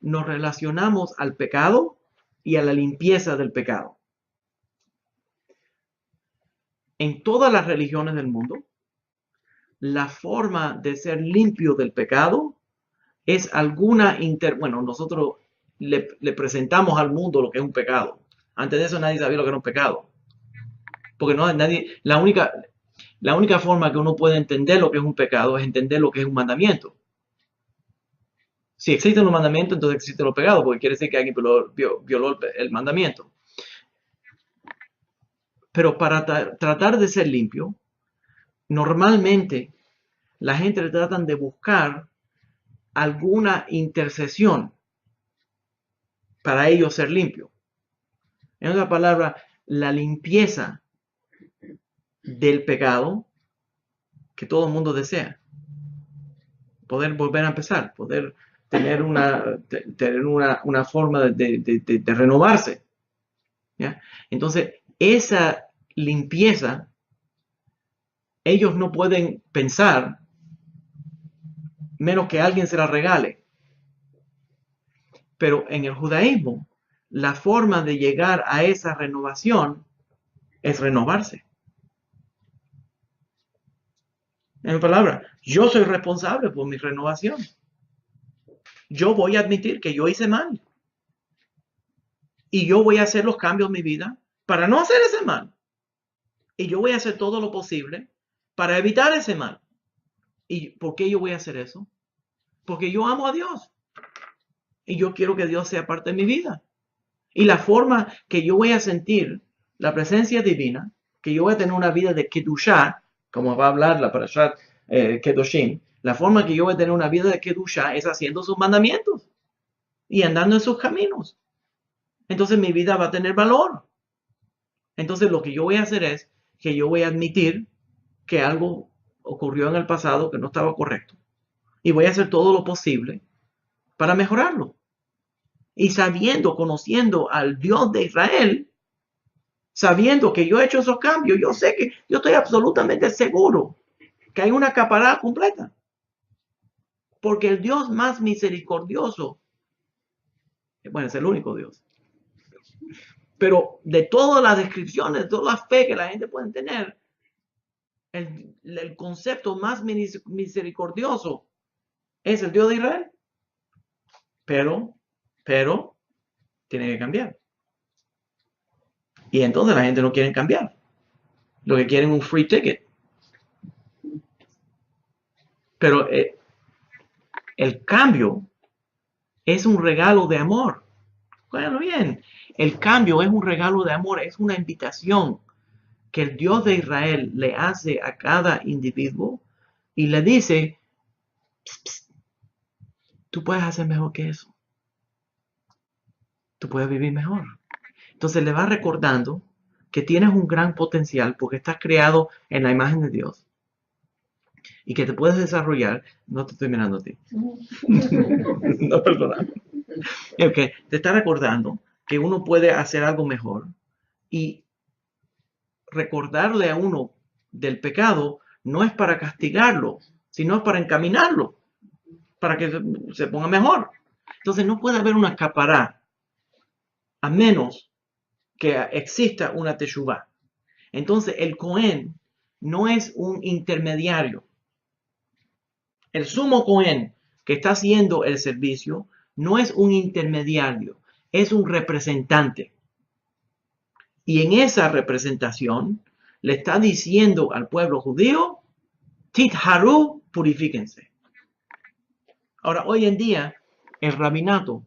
nos relacionamos al pecado y a la limpieza del pecado. En todas las religiones del mundo, la forma de ser limpio del pecado es alguna bueno, nosotros le presentamos al mundo lo que es un pecado. Antes de eso nadie sabía lo que era un pecado. Porque no nadie, la única forma que uno puede entender lo que es un pecado es entender lo que es un mandamiento. Si existen los mandamientos, entonces existen los pecados, porque quiere decir que alguien violó el mandamiento. Pero para tratar de ser limpio, normalmente la gente tratan de buscar alguna intercesión para ellos ser limpio. En otra palabra, la limpieza del pecado que todo el mundo desea. Poder volver a empezar, poder tener una forma de renovarse. ¿Ya? Entonces, esa limpieza, ellos no pueden pensar menos que alguien se la regale. Pero en el judaísmo, la forma de llegar a esa renovación es renovarse. En palabras, yo soy responsable por mi renovación. Yo voy a admitir que yo hice mal. Y yo voy a hacer los cambios en mi vida para no hacer ese mal. Y yo voy a hacer todo lo posible para evitar ese mal. ¿Y por qué yo voy a hacer eso? Porque yo amo a Dios. Y yo quiero que Dios sea parte de mi vida. Y la forma que yo voy a sentir la presencia divina, que yo voy a tener una vida de Kedushá, como va a hablar la Parashat Kedoshim, la forma que yo voy a tener una vida de Kedushá es haciendo sus mandamientos y andando en sus caminos. Entonces mi vida va a tener valor. Entonces lo que yo voy a hacer es que yo voy a admitir que algo ocurrió en el pasado que no estaba correcto. Y voy a hacer todo lo posible para mejorarlo. Y sabiendo, conociendo al Dios de Israel, sabiendo que yo he hecho esos cambios, yo sé que yo estoy absolutamente seguro que hay una capará completa. Porque el Dios más misericordioso, bueno, es el único Dios. Pero de todas las descripciones, de toda la fe que la gente puede tener, el concepto más misericordioso es el Dios de Israel. Pero, tiene que cambiar. Y entonces la gente no quiere cambiar. Lo que quieren es un free ticket. Pero el cambio es un regalo de amor. Bueno, bien, el cambio es un regalo de amor, es una invitación que el Dios de Israel le hace a cada individuo y le dice, "Psst, psst, tú puedes hacer mejor que eso, tú puedes vivir mejor". Entonces le va recordando que tienes un gran potencial porque estás creado en la imagen de Dios y que te puedes desarrollar. No te estoy mirando a ti. No, perdona. Okay. Te está recordando que uno puede hacer algo mejor y recordarle a uno del pecado no es para castigarlo, sino para encaminarlo, para que se ponga mejor. Entonces no puede haber una capará a menos que exista una teshuvá. Entonces el Cohen no es un intermediario. El sumo Cohen que está haciendo el servicio no es un intermediario, es un representante. Y en esa representación le está diciendo al pueblo judío, Titharu, purifíquense. Ahora, hoy en día, el rabinato,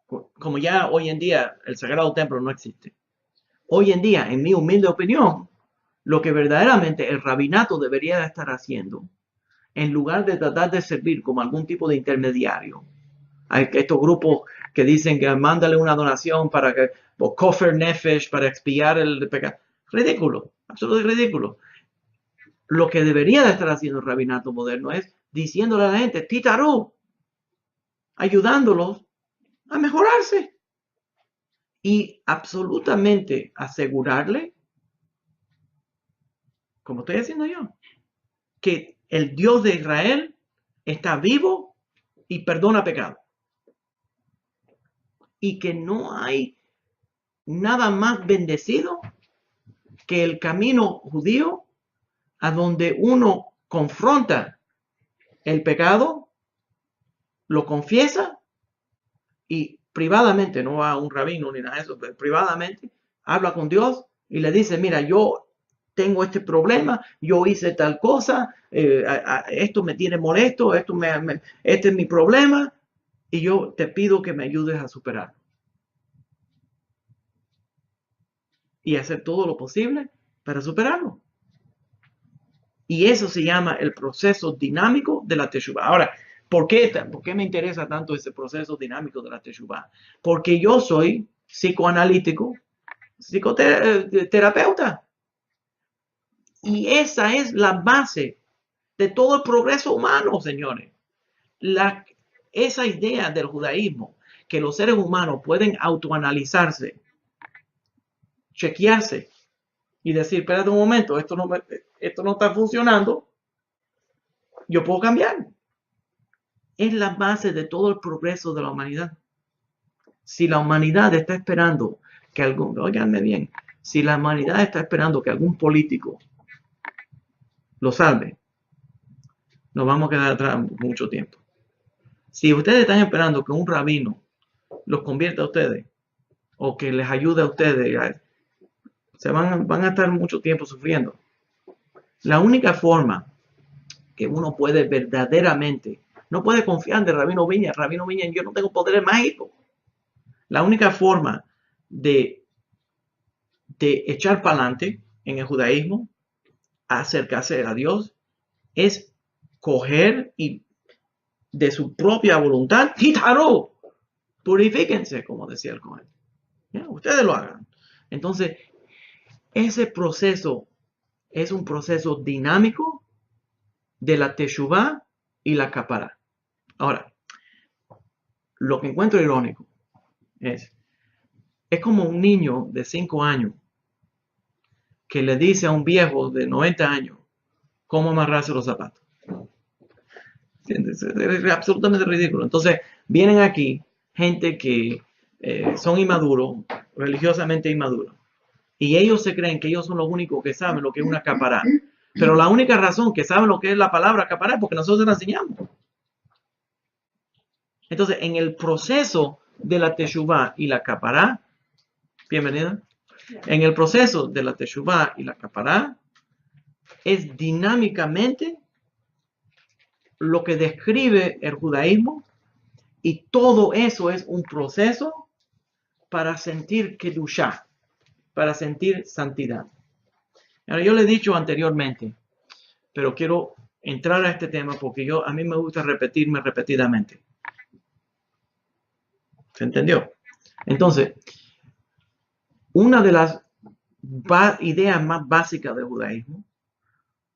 como ya hoy en día el Sagrado Templo no existe, hoy en día, en mi humilde opinión, lo que verdaderamente el rabinato debería de estar haciendo, en lugar de tratar de servir como algún tipo de intermediario, hay estos grupos que dicen que mándale una donación para que, o kofer nefesh, para expiar el pecado. Ridículo, absolutamente ridículo. Lo que debería de estar haciendo el rabinato moderno es diciéndole a la gente, Titaru, ayudándolos a mejorarse y absolutamente asegurarle, como estoy haciendo yo, que el Dios de Israel está vivo y perdona pecado. Y que no hay nada más bendecido que el camino judío a donde uno confronta el pecado, lo confiesa y privadamente, no va a un rabino ni nada de eso, pero privadamente habla con Dios y le dice, mira, yo tengo este problema, yo hice tal cosa, esto me tiene molesto, este es mi problema y yo te pido que me ayudes a superarlo. Y hacer todo lo posible para superarlo. Y eso se llama el proceso dinámico de la teshuvá. Ahora, ¿por qué me interesa tanto ese proceso dinámico de la teshuvá? Porque yo soy psicoanalítico, psicoterapeuta. Y esa es la base de todo el progreso humano, señores. Esa idea del judaísmo, que los seres humanos pueden autoanalizarse, chequearse y decir, espérate un momento, esto no está funcionando, yo puedo cambiar. Es la base de todo el progreso de la humanidad. Si la humanidad está esperando que óiganme bien, si la humanidad está esperando que algún político lo salve, nos vamos a quedar atrás mucho tiempo. Si ustedes están esperando que un rabino los convierta a ustedes o que les ayude a ustedes, se van a estar mucho tiempo sufriendo. La única forma que uno puede verdaderamente, no puede confiar de Rabino Viña, yo no tengo poderes mágicos. La única forma de echar para adelante en el judaísmo, acercarse a Dios, es coger y de su propia voluntad, Titaru, purifíquense, como decía el Cohen. Ustedes lo hagan. Entonces, ese proceso es un proceso dinámico de la teshuvá y la capará. Ahora, lo que encuentro irónico es como un niño de 5 años que le dice a un viejo de 90 años cómo amarrarse los zapatos. Es absolutamente ridículo. Entonces, vienen aquí gente que son inmaduros, religiosamente inmaduros, y ellos se creen que ellos son los únicos que saben lo que es una capará. Pero la única razón que saben lo que es la palabra capará es porque nosotros la enseñamos. Entonces, en el proceso de la teshuvá y la capará, bienvenida, en el proceso de la teshuvá y la capará, es dinámicamente lo que describe el judaísmo y todo eso es un proceso para sentir Kedushá, para sentir santidad. Ahora, yo le he dicho anteriormente, pero quiero entrar a este tema porque a mí me gusta repetirme repetidamente. ¿Se entendió? Entonces, una de las ideas más básicas del judaísmo,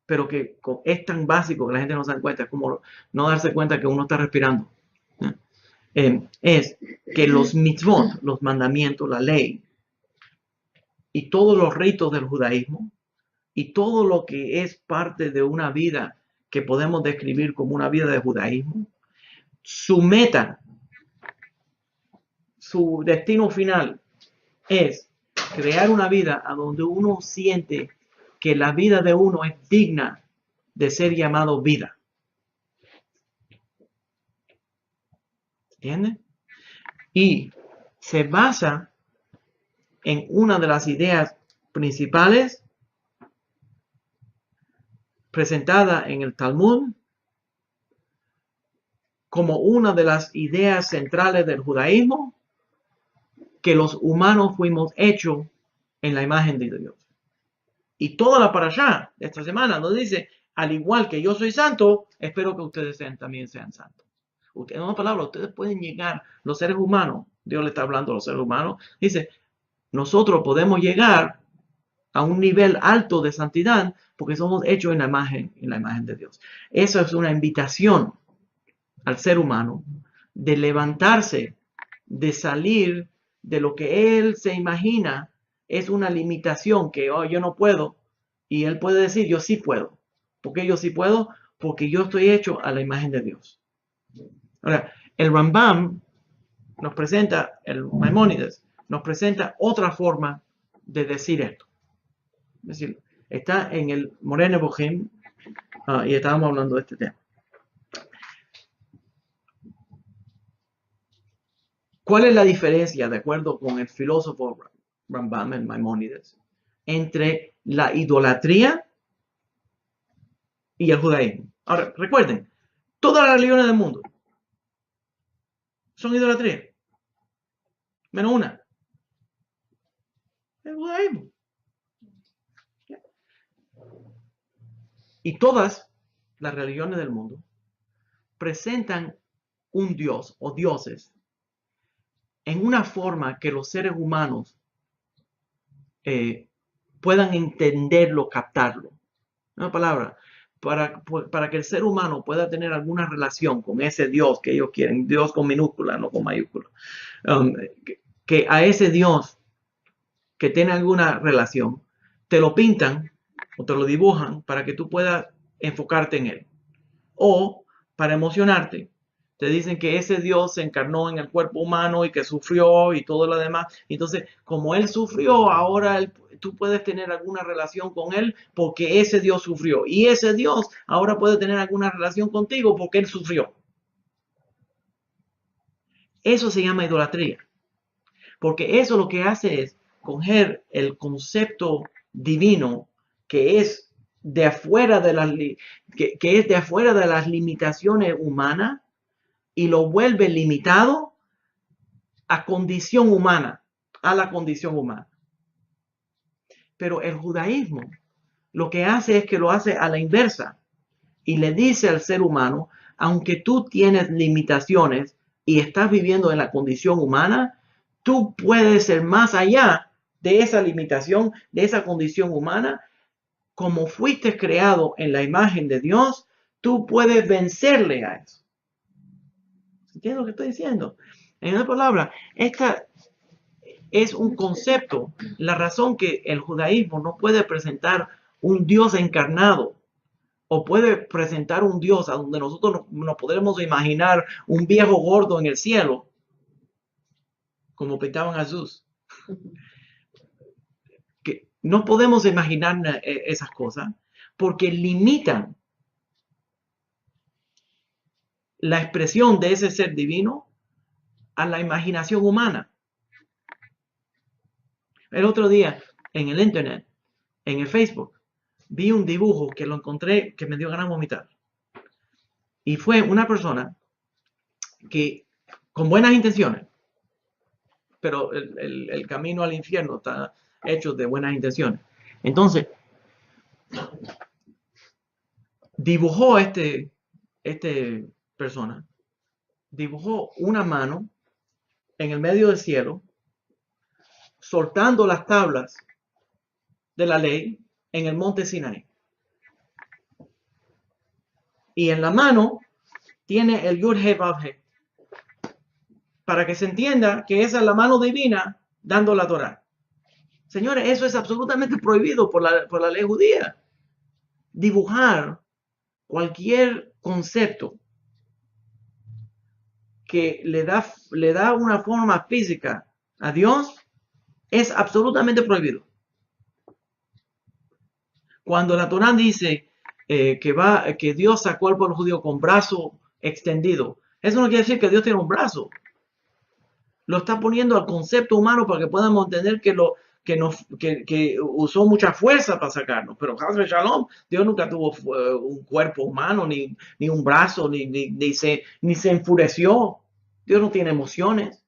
pero que es tan básico que la gente no se da cuenta, es como no darse cuenta que uno está respirando, es que los mitzvot, los mandamientos, la ley y todos los ritos del judaísmo y todo lo que es parte de una vida que podemos describir como una vida de judaísmo, su meta, su destino final es crear una a donde uno siente que la vida de uno es digna de ser llamado vida. ¿Entiendes? Y se basa en una de las ideas principales presentada en el Talmud como una de las ideas centrales del judaísmo, que los humanos fuimos hechos en la imagen de Dios. Y toda la parashá de esta semana nos dice, al igual que yo soy santo, espero que ustedes también sean santos. En una palabra, ustedes pueden llegar, los seres humanos, Dios le está hablando a los seres humanos, dice, nosotros podemos llegar a un nivel alto de santidad porque somos hechos en la imagen de Dios. Eso es una invitación al ser humano de levantarse, de salir de lo que él se imagina es una limitación que yo no puedo, y él puede decir yo sí puedo. ¿Por qué yo sí puedo? Porque yo estoy hecho a la imagen de Dios. Ahora, el Rambam nos presenta, el Maimónides nos presenta otra forma de decir esto. Es decir, está en el Moreh Nevuchim y estábamos hablando de este tema. ¿Cuál es la diferencia, de acuerdo con el filósofo Rambam, el Maimónides, entre la idolatría y el judaísmo? Ahora, recuerden, todas las religiones del mundo son idolatría, menos una, el judaísmo. Y todas las religiones del mundo presentan un dios o dioses en una forma que los seres humanos puedan entenderlo, captarlo. Una palabra, para que el ser humano pueda tener alguna relación con ese Dios que ellos quieren, Dios con minúscula, no con mayúscula, que a ese Dios que tiene alguna relación, te lo pintan o te lo dibujan para que tú puedas enfocarte en él. O para emocionarte, te dicen que ese Dios se encarnó en el cuerpo humano y que sufrió y todo lo demás. Entonces, como él sufrió, ahora tú puedes tener alguna relación con él porque ese Dios sufrió. Y ese Dios ahora puede tener alguna relación contigo porque él sufrió. Eso se llama idolatría. Porque eso lo que hace es coger el concepto divino que es de afuera de las limitaciones humanas y lo vuelve limitado a condición humana, a la condición humana. Pero el judaísmo lo que hace es que lo hace a la inversa y le dice al ser humano, aunque tú tienes limitaciones y estás viviendo en la condición humana, tú puedes ser más allá de esa limitación, de esa condición humana. Como fuiste creado en la imagen de Dios, tú puedes vencerle a eso. ¿Entiendes lo que estoy diciendo? En una palabra, esta es un concepto, la razón que el judaísmo no puede presentar un Dios encarnado o puede presentar un Dios a donde nosotros nos podremos imaginar un viejo gordo en el cielo, como pintaban a Jesús. Que no podemos imaginar esas cosas porque limitan la expresión de ese ser divino a la imaginación humana. El otro día, en el internet, en el Facebook, vi un dibujo que lo encontré que me dio ganas de vomitar. Y fue una persona que, con buenas intenciones, pero el camino al infierno está hecho de buenas intenciones. Entonces, dibujó este persona, dibujó una mano en el medio del cielo, soltando las tablas de la ley en el monte Sinai. Y en la mano tiene el Yud He Vav He, para que se entienda que esa es la mano divina dando la Torah. Señores, eso es absolutamente prohibido por la ley judía. Dibujar cualquier concepto que le da una forma física a Dios es absolutamente prohibido. Cuando la Torah dice que Dios sacó al pueblo judío con brazo extendido, eso no quiere decir que Dios tiene un brazo. Lo está poniendo al concepto humano para que podamos entender que usó mucha fuerza para sacarnos. Pero Shalom, Dios nunca tuvo un cuerpo humano, ni un brazo, ni se enfureció. Dios no tiene emociones.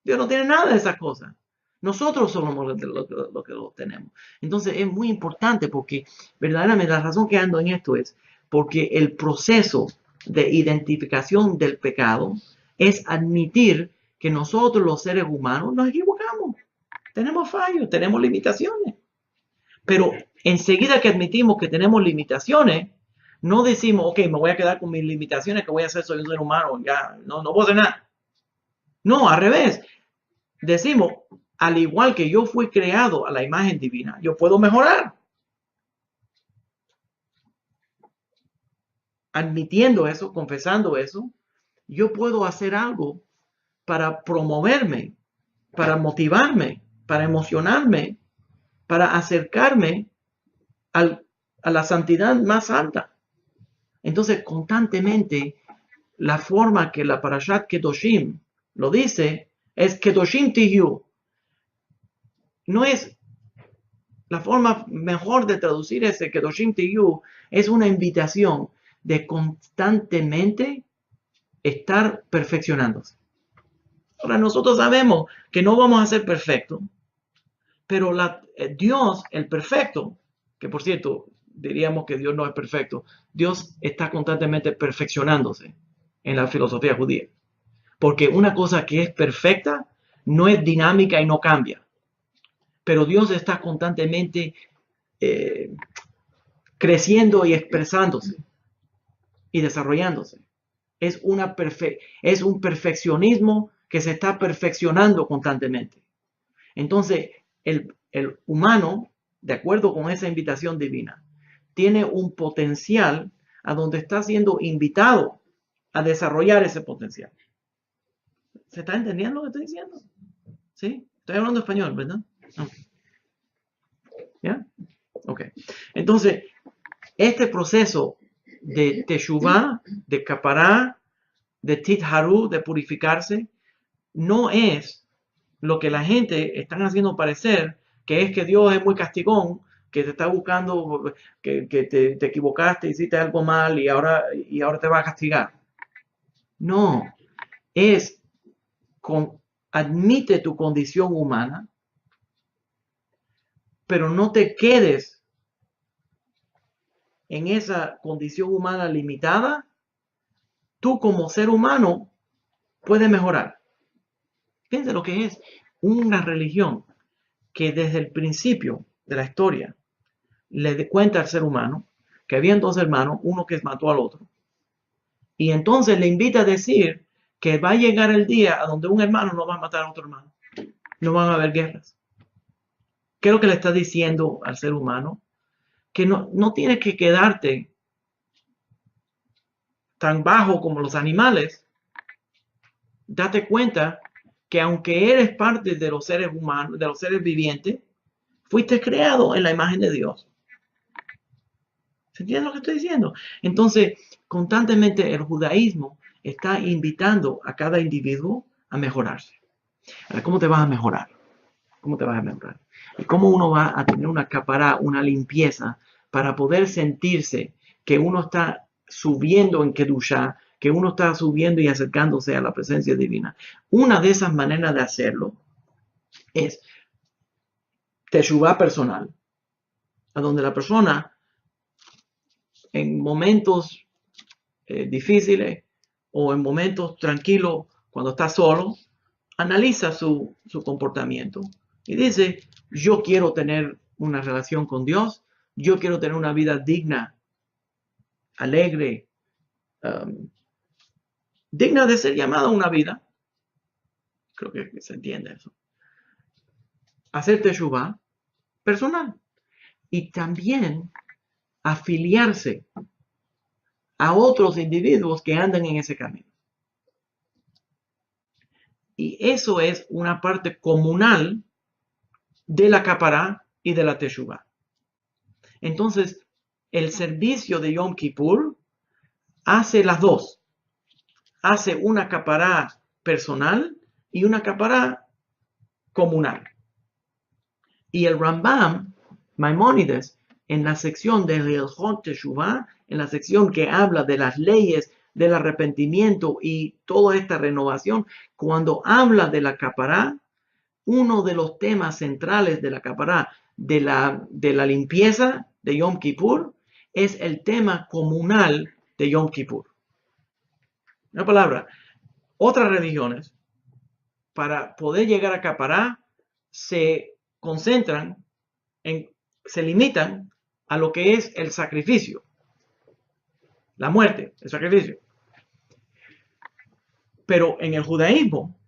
Dios no tiene nada de esas cosas. Nosotros somos los que lo tenemos. Entonces es muy importante porque verdaderamente la razón que ando en esto es porque el proceso de identificación del pecado es admitir que nosotros los seres humanos nos equivocamos. Tenemos fallos, tenemos limitaciones. Pero enseguida que admitimos que tenemos limitaciones, no decimos, ok, me voy a quedar con mis limitaciones, que voy a hacer, soy un ser humano, ya, no puedo hacer nada. No, al revés. Decimos, al igual que yo fui creado a la imagen divina, yo puedo mejorar. Admitiendo eso, confesando eso, yo puedo hacer algo para promoverme, para motivarme, para emocionarme, para acercarme a la santidad más alta. Entonces, constantemente, la forma que la Parashat Kedoshim lo dice es Kedoshim Tihu. No es la forma mejor de traducir ese Kedoshim Tihu, es una invitación de constantemente estar perfeccionándose. Ahora, nosotros sabemos que no vamos a ser perfectos, pero Dios, el perfecto, que por cierto, diríamos que Dios no es perfecto, Dios está constantemente perfeccionándose en la filosofía judía. Porque una cosa que es perfecta no es dinámica y no cambia. Pero Dios está constantemente creciendo y expresándose y desarrollándose. Es un perfeccionismo que se está perfeccionando constantemente. Entonces, el humano, de acuerdo con esa invitación divina, tiene un potencial a donde está siendo invitado a desarrollar ese potencial. ¿Se está entendiendo lo que estoy diciendo? ¿Sí? Estoy hablando español, ¿verdad? ¿Ya? Ok. Entonces, este proceso de teshuvah, de kapará, de titharu, de purificarse, no es lo que la gente están haciendo parecer, que es que Dios es muy castigón, que te está buscando, que te equivocaste, hiciste algo mal y ahora te va a castigar. No, es admite tu condición humana, pero no te quedes en esa condición humana limitada. Tú como ser humano puedes mejorar. Fíjense lo que es una religión que desde el principio de la historia le cuenta al ser humano que habían dos hermanos, uno que mató al otro. Y entonces le invita a decir que va a llegar el día a donde un hermano no va a matar a otro hermano. No van a haber guerras. ¿Qué es lo que le está diciendo al ser humano? Que no tienes que quedarte tan bajo como los animales. Date cuenta que aunque eres parte de los seres humanos, de los seres vivientes, fuiste creado en la imagen de Dios. ¿Se entiende lo que estoy diciendo? Entonces, constantemente el judaísmo está invitando a cada individuo a mejorarse. Ahora, ¿cómo te vas a mejorar? ¿Cómo te vas a mejorar? ¿Y cómo uno va a tener una capará, una limpieza, para poder sentirse que uno está subiendo en Kedushá, que uno está subiendo y acercándose a la presencia divina. Una de esas maneras de hacerlo es teshuvá personal, a donde la persona en momentos difíciles o en momentos tranquilos, cuando está solo, analiza su comportamiento y dice, yo quiero tener una relación con Dios, yo quiero tener una vida digna, alegre, digna de ser llamada una vida. Creo que se entiende eso. Hacer teshuvá personal y también afiliarse a otros individuos que andan en ese camino. Y eso es una parte comunal de la capará y de la teshuvá. Entonces, el servicio de Yom Kippur hace las dos. Hace una capará personal y una capará comunal. Y el Rambam, Maimónides, en la sección de Hilchot Teshuvá, en la sección que habla de las leyes del arrepentimiento y toda esta renovación, cuando habla de la capará, uno de los temas centrales de la capará, de la limpieza de Yom Kippur, es el tema comunal de Yom Kippur. Una palabra, otras religiones, para poder llegar a capará, se concentran se limitan a lo que es el sacrificio, la muerte, el sacrificio. Pero en el judaísmo,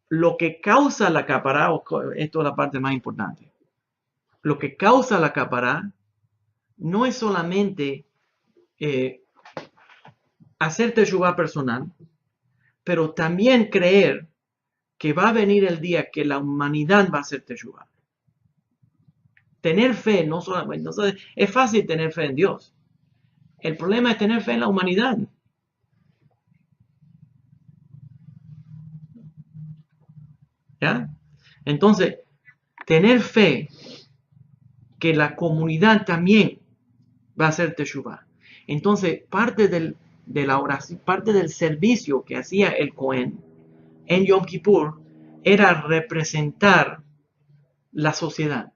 lo que causa la capará, esto es la parte más importante, lo que causa la capará no es solamente hacer teshuvá personal, pero también creer que va a venir el día que la humanidad va a hacer teshuvá. Tener fe, no solamente, es fácil tener fe en Dios. El problema es tener fe en la humanidad. ¿Ya? Entonces, tener fe que la comunidad también va a hacer teshuvá. Entonces, parte de la oración, parte del servicio que hacía el Cohen en Yom Kippur era representar la sociedad.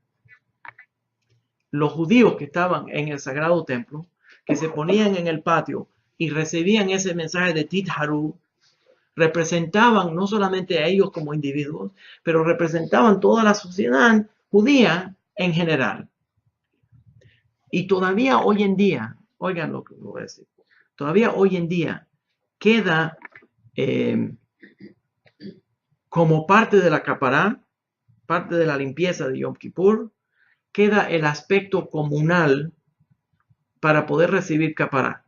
Los judíos que estaban en el Sagrado Templo, que se ponían en el patio y recibían ese mensaje de Titharu, representaban no solamente a ellos como individuos, pero representaban toda la sociedad judía en general. Y todavía hoy en día, oigan lo que voy a decir, todavía hoy en día queda como parte de la capará, parte de la limpieza de Yom Kippur, queda el aspecto comunal para poder recibir capará.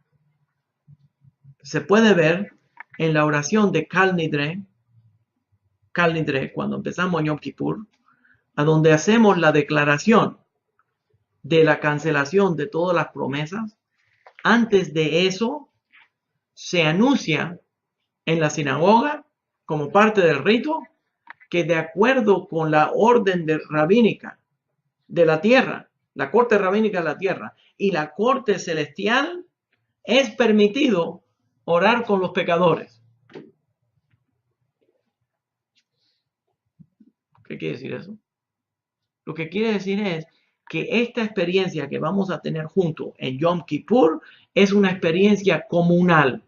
Se puede ver en la oración de Kal Nidre, cuando empezamos en Yom Kippur, a donde hacemos la declaración de la cancelación de todas las promesas. Antes de eso, se anuncia en la sinagoga, como parte del rito, que de acuerdo con la orden rabínica de la tierra, la corte rabínica de la tierra y la corte celestial, es permitido orar con los pecadores. ¿Qué quiere decir eso? Lo que quiere decir es que esta experiencia que vamos a tener juntos en Yom Kippur es una experiencia comunal.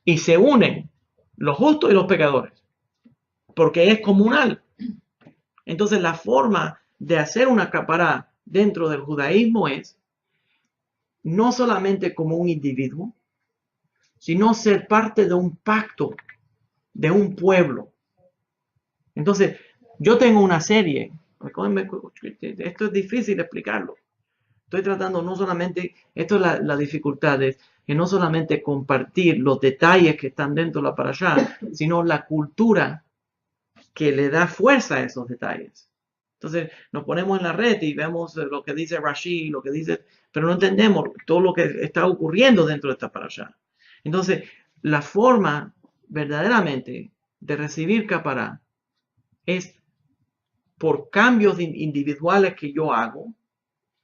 Y se unen los justos y los pecadores, porque es comunal. Entonces la forma de hacer una capará dentro del judaísmo es no solamente como un individuo, sino ser parte de un pacto, de un pueblo. Entonces, yo tengo una serie, esto es difícil de explicarlo. Estoy tratando no solamente, esto es la dificultad, es que no solamente compartir los detalles que están dentro de la parashá, sino la cultura que le da fuerza a esos detalles. Entonces nos ponemos en la red y vemos lo que dice Rashi, lo que dice, pero no entendemos todo lo que está ocurriendo dentro de esta parashá. Entonces, la forma verdaderamente de recibir capará es por cambios individuales que yo hago,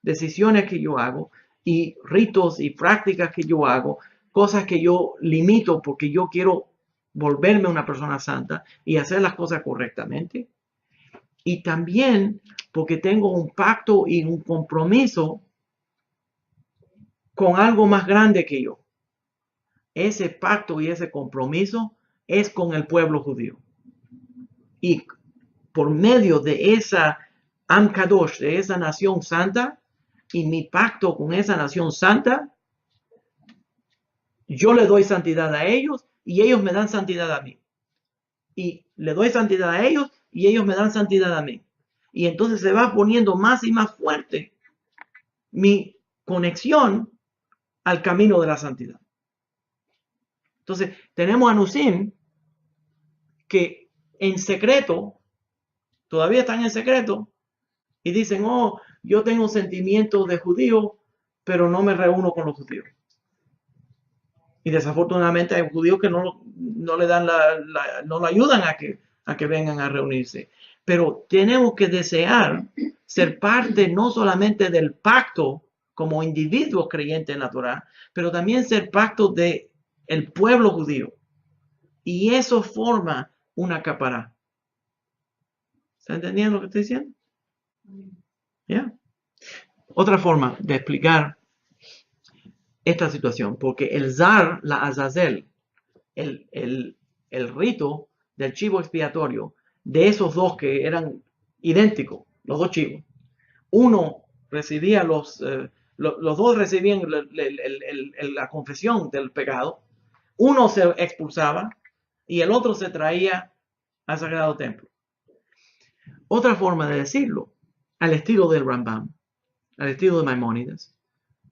decisiones que yo hago y ritos y prácticas que yo hago cosas que yo limito porque yo quiero volverme una persona santa y hacer las cosas correctamente. Y también porque tengo un pacto y un compromiso con algo más grande que yo. Ese pacto y ese compromiso es con el pueblo judío. Y por medio de esa Am Kadosh, de esa nación santa, y mi pacto con esa nación santa, yo le doy santidad a ellos y ellos me dan santidad a mí. Y le doy santidad a ellos y ellos me dan santidad a mí. Y entonces se va poniendo más y más fuerte mi conexión al camino de la santidad. Entonces, tenemos a Nusim que en secreto, todavía están en secreto, y dicen, oh, yo tengo sentimientos de judío, pero no me reúno con los judíos. Y desafortunadamente hay judíos que no le dan no le ayudan a que vengan a reunirse. Pero tenemos que desear ser parte no solamente del pacto como individuos creyentes en la Torah, pero también ser parte del pueblo judío. Y eso forma una capará. ¿Está entendiendo lo que estoy diciendo? ¿Ya? Otra forma de explicar esta situación, porque el zar, la azazel, el rito del chivo expiatorio de esos dos que eran idénticos, los dos chivos, uno recibía los dos recibían la confesión del pecado, uno se expulsaba y el otro se traía al sagrado templo. Otra forma de decirlo, al estilo del Rambam, al estilo de Maimónides,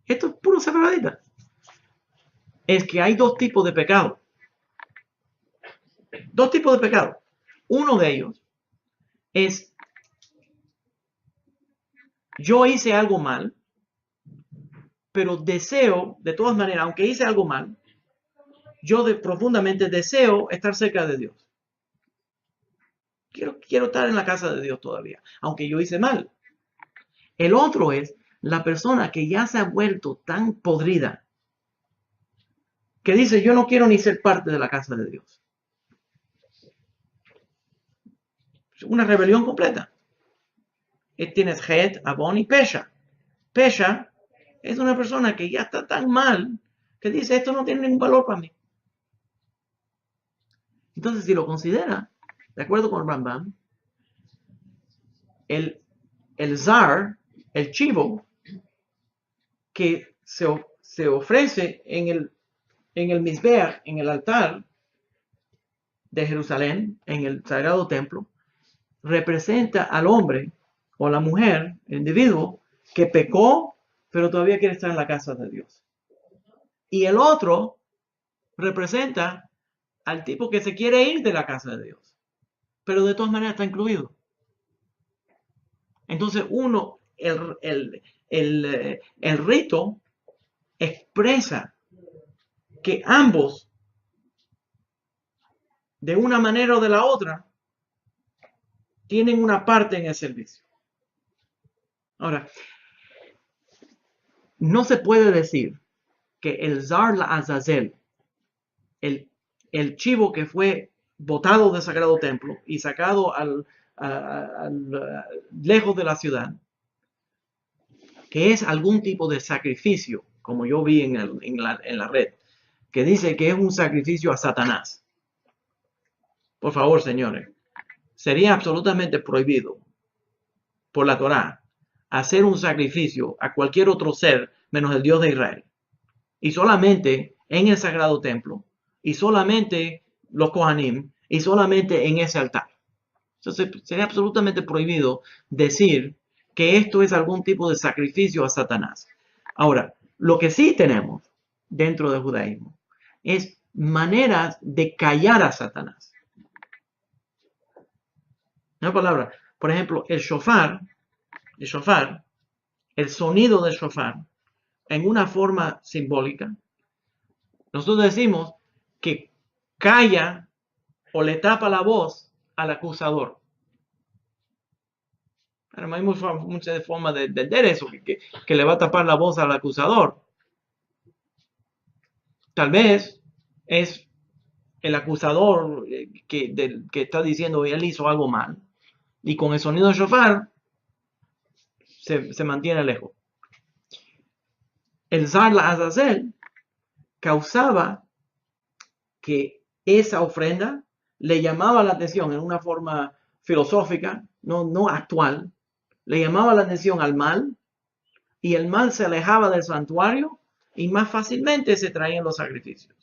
esto es puro separadita, es que hay dos tipos de pecado. Dos tipos de pecado. Uno de ellos es, yo hice algo mal, pero deseo, de todas maneras, aunque hice algo mal, yo profundamente deseo estar cerca de Dios. Quiero estar en la casa de Dios todavía, aunque yo hice mal. El otro es la persona que ya se ha vuelto tan podrida que dice, yo no quiero ni ser parte de la casa de Dios. Una rebelión completa. Tienes Het, Abón y Pesha. Pesha es una persona que ya está tan mal que dice, esto no tiene ningún valor para mí. Entonces, si lo considera, de acuerdo con Rambam, el zar, el chivo, que se ofrece en el Mizbeach, en el altar de Jerusalén, en el sagrado templo, representa al hombre o la mujer, el individuo, que pecó, pero todavía quiere estar en la casa de Dios. Y el otro representa al tipo que se quiere ir de la casa de Dios, pero de todas maneras está incluido. Entonces uno, el rito expresa que ambos, de una manera o de la otra, tienen una parte en el servicio. Ahora, no se puede decir que el Zar la Azazel, el chivo que fue botado del sagrado templo y sacado lejos de la ciudad, que es algún tipo de sacrificio, como yo vi en la red, que dice que es un sacrificio a Satanás. Por favor, señores, sería absolutamente prohibido por la Torá hacer un sacrificio a cualquier otro ser menos el Dios de Israel. Y solamente en el sagrado templo, y solamente los Kohanim, y solamente en ese altar. Entonces sería absolutamente prohibido decir que esto es algún tipo de sacrificio a Satanás. Ahora, lo que sí tenemos dentro del judaísmo es maneras de callar a Satanás. Una palabra, por ejemplo, el shofar, el sonido del shofar, en una forma simbólica, nosotros decimos que calla o le tapa la voz al acusador. Pero hay muchas formas de entender eso, que le va a tapar la voz al acusador. Tal vez es el acusador que está diciendo él hizo algo mal. Y con el sonido de shofar se mantiene lejos. El Zar la Azazel causaba que esa ofrenda le llamaba la atención en una forma filosófica, no actual, le llamaba la atención al mal, y el mal se alejaba del santuario y más fácilmente se traían los sacrificios.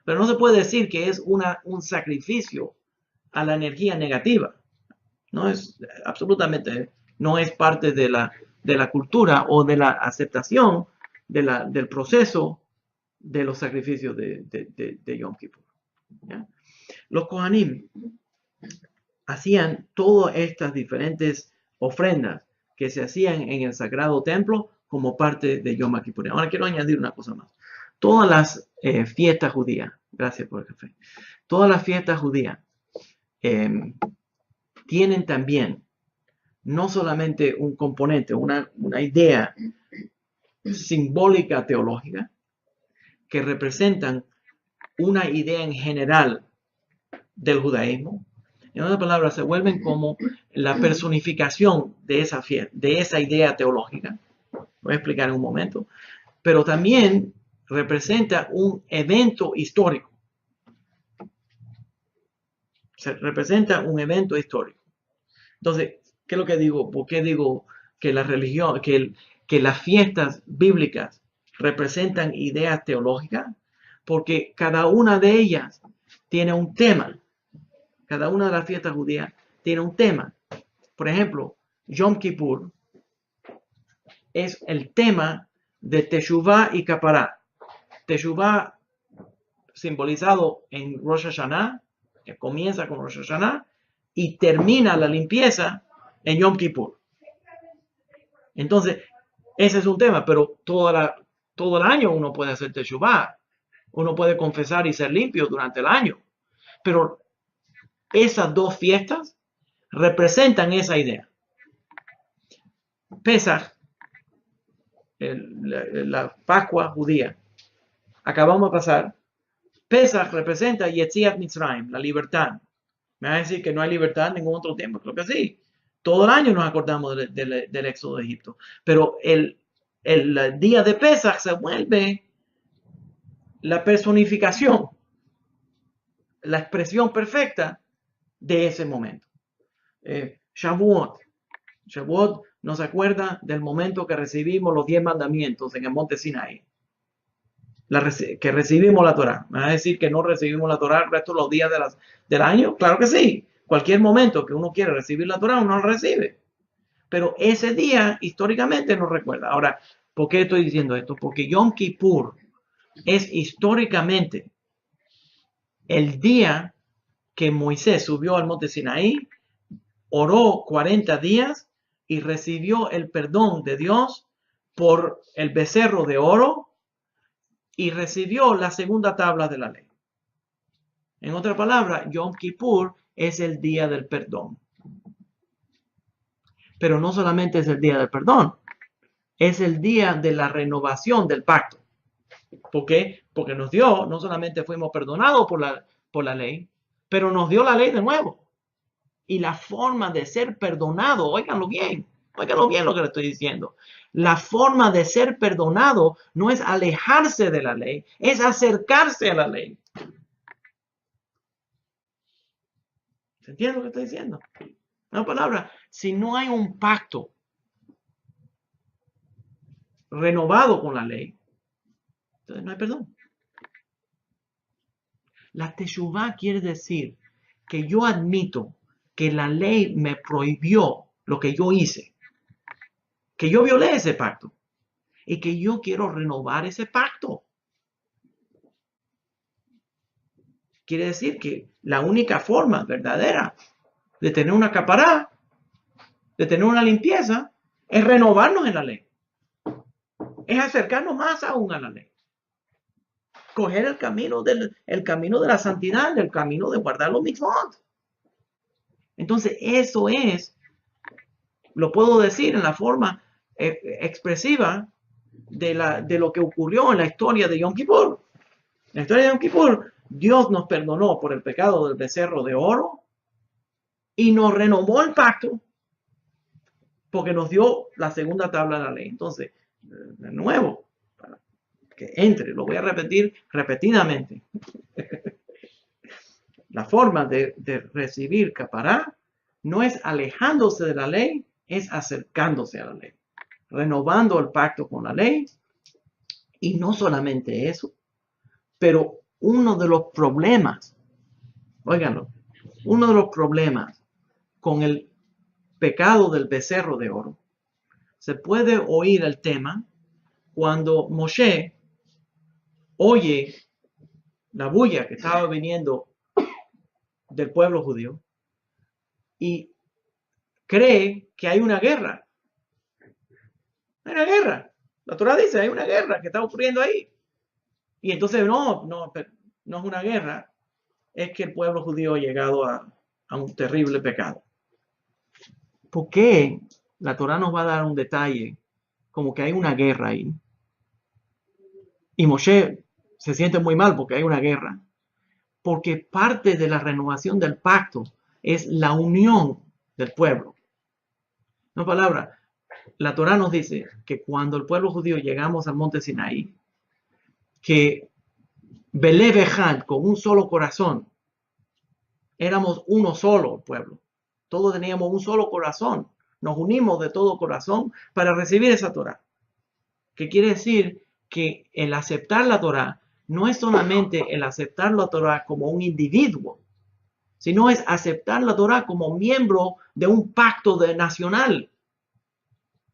Pero no se puede decir que es un sacrificio a la energía negativa. No es absolutamente, no es parte de la cultura o de la aceptación del proceso de los sacrificios de Yom Kippur. ¿Ya? Los Kohanim hacían todas estas diferentes ofrendas que se hacían en el sagrado templo como parte de Yom Kippur. Ahora quiero añadir una cosa más. Todas las fiestas judías, gracias por el café, todas las fiestas judías tienen también no solamente un componente, una idea simbólica teológica que representan una idea en general del judaísmo. En otras palabras, se vuelven como la personificación de esa idea teológica. Voy a explicar en un momento. Pero también representa un evento histórico. Se representa un evento histórico. Entonces, ¿qué es lo que digo? ¿Por qué digo que la religión, que las fiestas bíblicas representan ideas teológicas? Porque cada una de ellas tiene un tema. Cada una de las fiestas judías tiene un tema. Por ejemplo, Yom Kippur es el tema de Teshuvah y Kapará. Teshuvah simbolizado en Rosh Hashanah, que comienza con Rosh Hashanah y termina la limpieza en Yom Kippur. Entonces, ese es un tema, pero todo el año uno puede hacer Teshuvah. Uno puede confesar y ser limpio durante el año. Pero esas dos fiestas representan esa idea. Pesach, la Pascua judía, acabamos de pasar. Pesach representa Yetziat Mitzrayim, la libertad. Me va a decir que no hay libertad en ningún otro tiempo. Creo que sí. Todo el año nos acordamos del éxodo de Egipto. Pero el día de Pesach se vuelve la personificación, la expresión perfecta de ese momento. Shavuot nos acuerda del momento que recibimos los 10 mandamientos en el monte Sinaí. Que recibimos la Torá. ¿Me va a decir que no recibimos la Torá el resto de los días del año? Claro que sí. Cualquier momento que uno quiere recibir la Torá, uno la recibe. Pero ese día, históricamente, nos recuerda. Ahora, ¿por qué estoy diciendo esto? Porque Yom Kippur es históricamente el día que Moisés subió al monte Sinaí, oró 40 días y recibió el perdón de Dios por el becerro de oro y recibió la segunda tabla de la ley. En otra palabra, Yom Kippur es el día del perdón. Pero no solamente es el día del perdón, es el día de la renovación del pacto. ¿Por qué? Porque nos dio, no solamente fuimos perdonados por la ley, pero nos dio la ley de nuevo. Y la forma de ser perdonado, óiganlo bien lo que le estoy diciendo. La forma de ser perdonado no es alejarse de la ley, es acercarse a la ley. ¿Se entiende lo que estoy diciendo? Una palabra, si no hay un pacto renovado con la ley, entonces no hay perdón. La teshuvá quiere decir que yo admito que la ley me prohibió lo que yo hice, que yo violé ese pacto y que yo quiero renovar ese pacto. Quiere decir que la única forma verdadera de tener una capará, de tener una limpieza, es renovarnos en la ley. Es acercarnos más aún a la ley. Coger el camino de la santidad, el camino de guardar los mitzvot. Entonces, eso es, lo puedo decir en la forma expresiva de lo que ocurrió en la historia de Yom Kippur. la historia de Yom Kippur, Dios nos perdonó por el pecado del becerro de oro y nos renovó el pacto porque nos dio la segunda tabla de la ley. Entonces, de nuevo, para que entre, lo voy a repetir repetidamente. La forma de recibir capará no es alejándose de la ley, es acercándose a la ley, renovando el pacto con la ley. Y no solamente eso, pero uno de los problemas, óiganlo, uno de los problemas con el pecado del becerro de oro, se puede oír el tema cuando Moshe oye la bulla que estaba viniendo del pueblo judío y cree que hay una guerra. Hay una guerra. La Torah dice, hay una guerra que está ocurriendo ahí. Y entonces no es una guerra, es que el pueblo judío ha llegado a un terrible pecado. ¿Por qué la Torah nos va a dar un detalle como que hay una guerra ahí? Y Moshe se siente muy mal porque hay una guerra. Porque parte de la renovación del pacto es la unión del pueblo. En otras palabras, la Torah nos dice que cuando el pueblo judío llegamos al monte Sinaí, que Belev Echad, con un solo corazón, éramos uno solo el pueblo. Todos teníamos un solo corazón. Nos unimos de todo corazón para recibir esa Torah. ¿Qué quiere decir? Que el aceptar la Torah no es solamente el aceptar la Torah como un individuo, sino es aceptar la Torah como miembro de un pacto nacional.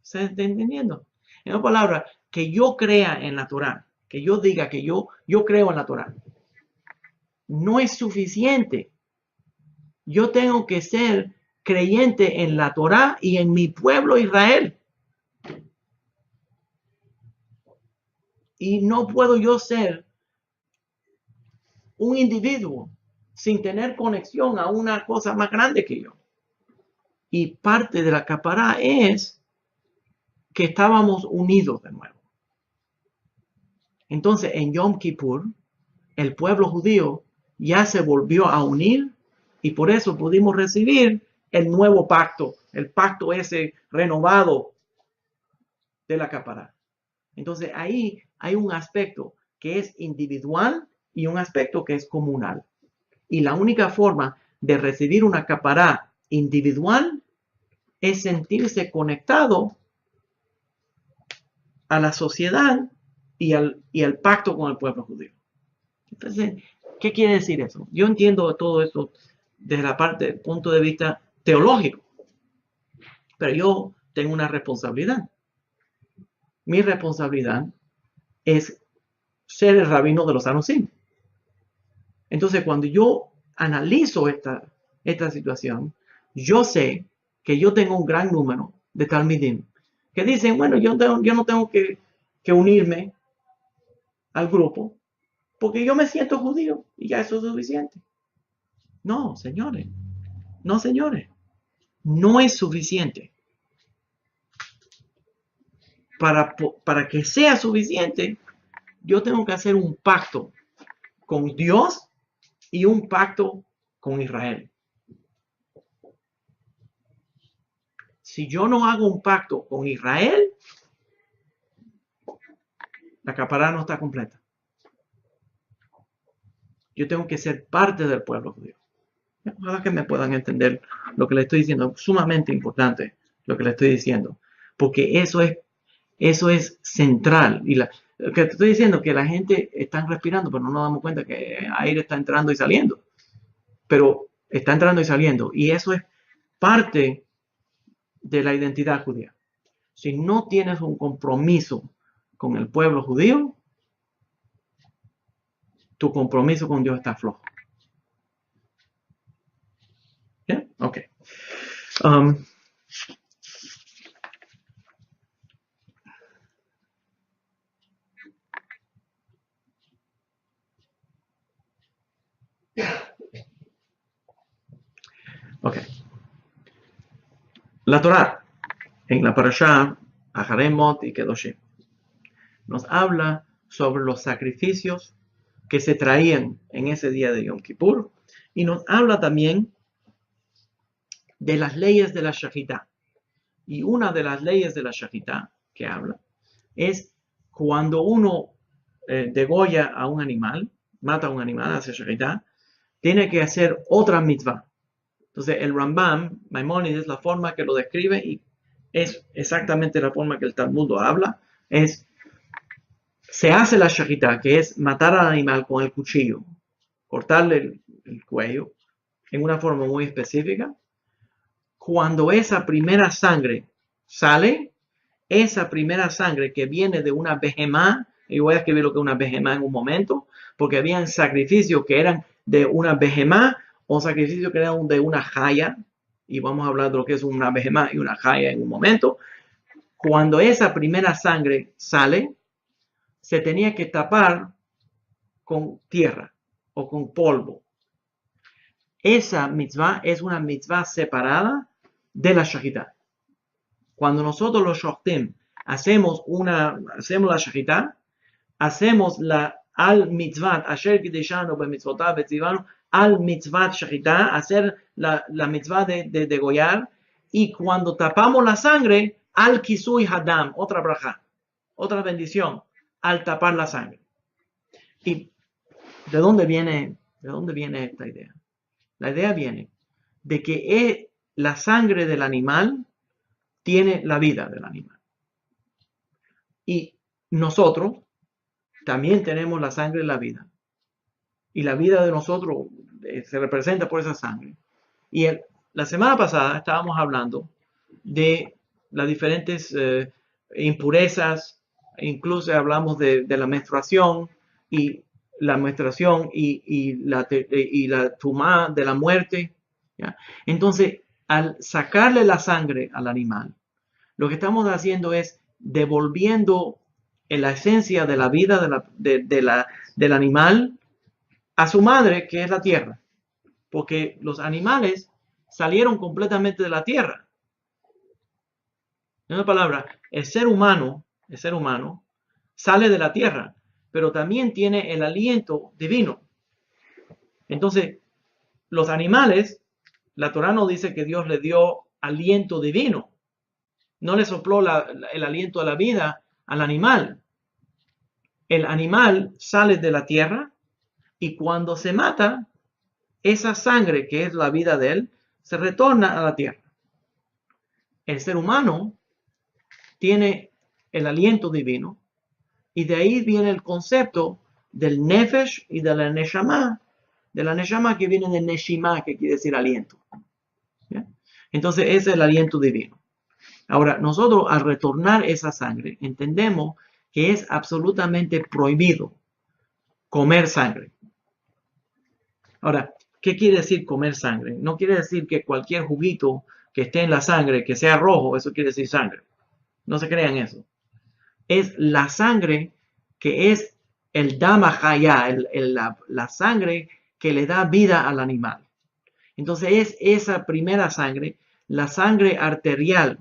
¿Se está entendiendo? En otras palabras, que yo crea en la Torah, que yo diga que yo creo en la Torah, no es suficiente. Yo tengo que ser creyente en la Torah y en mi pueblo Israel. Y no puedo yo ser un individuo sin tener conexión a una cosa más grande que yo. Y parte de la capará es que estábamos unidos de nuevo. Entonces, en Yom Kippur, el pueblo judío ya se volvió a unir y por eso pudimos recibir el nuevo pacto, el pacto ese renovado de la capará. Entonces, ahí hay un aspecto que es individual y un aspecto que es comunal. Y la única forma de recibir una capará individual es sentirse conectado a la sociedad y al pacto con el pueblo judío. Entonces, ¿qué quiere decir eso? Yo entiendo todo esto desde la parte, del punto de vista teológico, pero yo tengo una responsabilidad. Mi responsabilidad es ser el rabino de los Anusim. Entonces, cuando yo analizo esta situación, yo sé que yo tengo un gran número de talmidim que dicen, bueno, yo no tengo que unirme al grupo porque yo me siento judío y ya eso es suficiente. No, señores. No, señores. No es suficiente. Para que sea suficiente, yo tengo que hacer un pacto con Dios y un pacto con Israel. Si yo no hago un pacto con Israel, la capará no está completa. Yo tengo que ser parte del pueblo judío. Ojalá que me puedan entender lo que le estoy diciendo. Es sumamente importante lo que le estoy diciendo. Porque eso es central. Y lo que te estoy diciendo es que la gente está respirando, pero no nos damos cuenta que el aire está entrando y saliendo. Pero está entrando y saliendo. Y eso es parte de la identidad judía. Si no tienes un compromiso con el pueblo judío, tu compromiso con Dios está flojo. ¿Yeah? Ok. Ok. La Torah, en la parashá Aharei Mot y Kedoshim, nos habla sobre los sacrificios que se traían en ese día de Yom Kippur. Y nos habla también de las leyes de la Shahitá. Y una de las leyes de la Shahitá que habla es cuando uno degolla a un animal, mata a un animal, hace Shahitá, tiene que hacer otra mitzvah. Entonces el Rambam, Maimónides, la forma que lo describe, y es exactamente la forma que el Talmud lo habla, se hace la Shahitá, que es matar al animal con el cuchillo, cortarle el cuello, en una forma muy específica. Cuando esa primera sangre sale, esa primera sangre que viene de una behemá, y voy a escribir lo que es una behemá en un momento, porque habían sacrificios que eran de una behemá o sacrificios que eran de una jaya, y vamos a hablar de lo que es una behemá y una jaya en un momento. Cuando esa primera sangre sale, se tenía que tapar con tierra o con polvo. Esa mitzvah es una mitzvah separada de la Shahitá. Cuando nosotros los Shochtim hacemos la Shahitá, hacemos la al mitzvah, asher kideshanu b'mitzvotav v'tzivanu, al mitzvah Shahitá, hacer la mitzvah de degollar, y cuando tapamos la sangre, al kisui hadam, otra braja, otra bendición, al tapar la sangre. ¿Y de dónde viene esta idea? La idea viene de que la sangre del animal tiene la vida del animal. Y nosotros también tenemos la sangre de la vida. Y la vida de nosotros se representa por esa sangre. Y la semana pasada estábamos hablando de las diferentes impurezas, incluso hablamos de la menstruación y la menstruación y la tumá de la muerte. ¿Ya? Entonces, al sacarle la sangre al animal, lo que estamos haciendo es devolviendo en la esencia de la vida del animal a su madre, que es la tierra. Porque los animales salieron completamente de la tierra. En una palabra, el ser humano sale de la tierra, pero también tiene el aliento divino. Entonces, los animales, la Torá nos dice que Dios le dio aliento divino. No le sopló el aliento de la vida al animal. El animal sale de la tierra y cuando se mata, esa sangre que es la vida de él, se retorna a la tierra. El ser humano tiene el aliento divino y de ahí viene el concepto del nefesh y de la neshama que viene de neshima, que quiere decir aliento. ¿Ya? Entonces ese es el aliento divino. Ahora, nosotros al retornar esa sangre, entendemos que es absolutamente prohibido comer sangre. Ahora, ¿qué quiere decir comer sangre? No quiere decir que cualquier juguito que esté en la sangre, que sea rojo, eso quiere decir sangre. No se crean eso. Es la sangre que es el dama hayá, la sangre que le da vida al animal. Entonces es esa primera sangre, la sangre arterial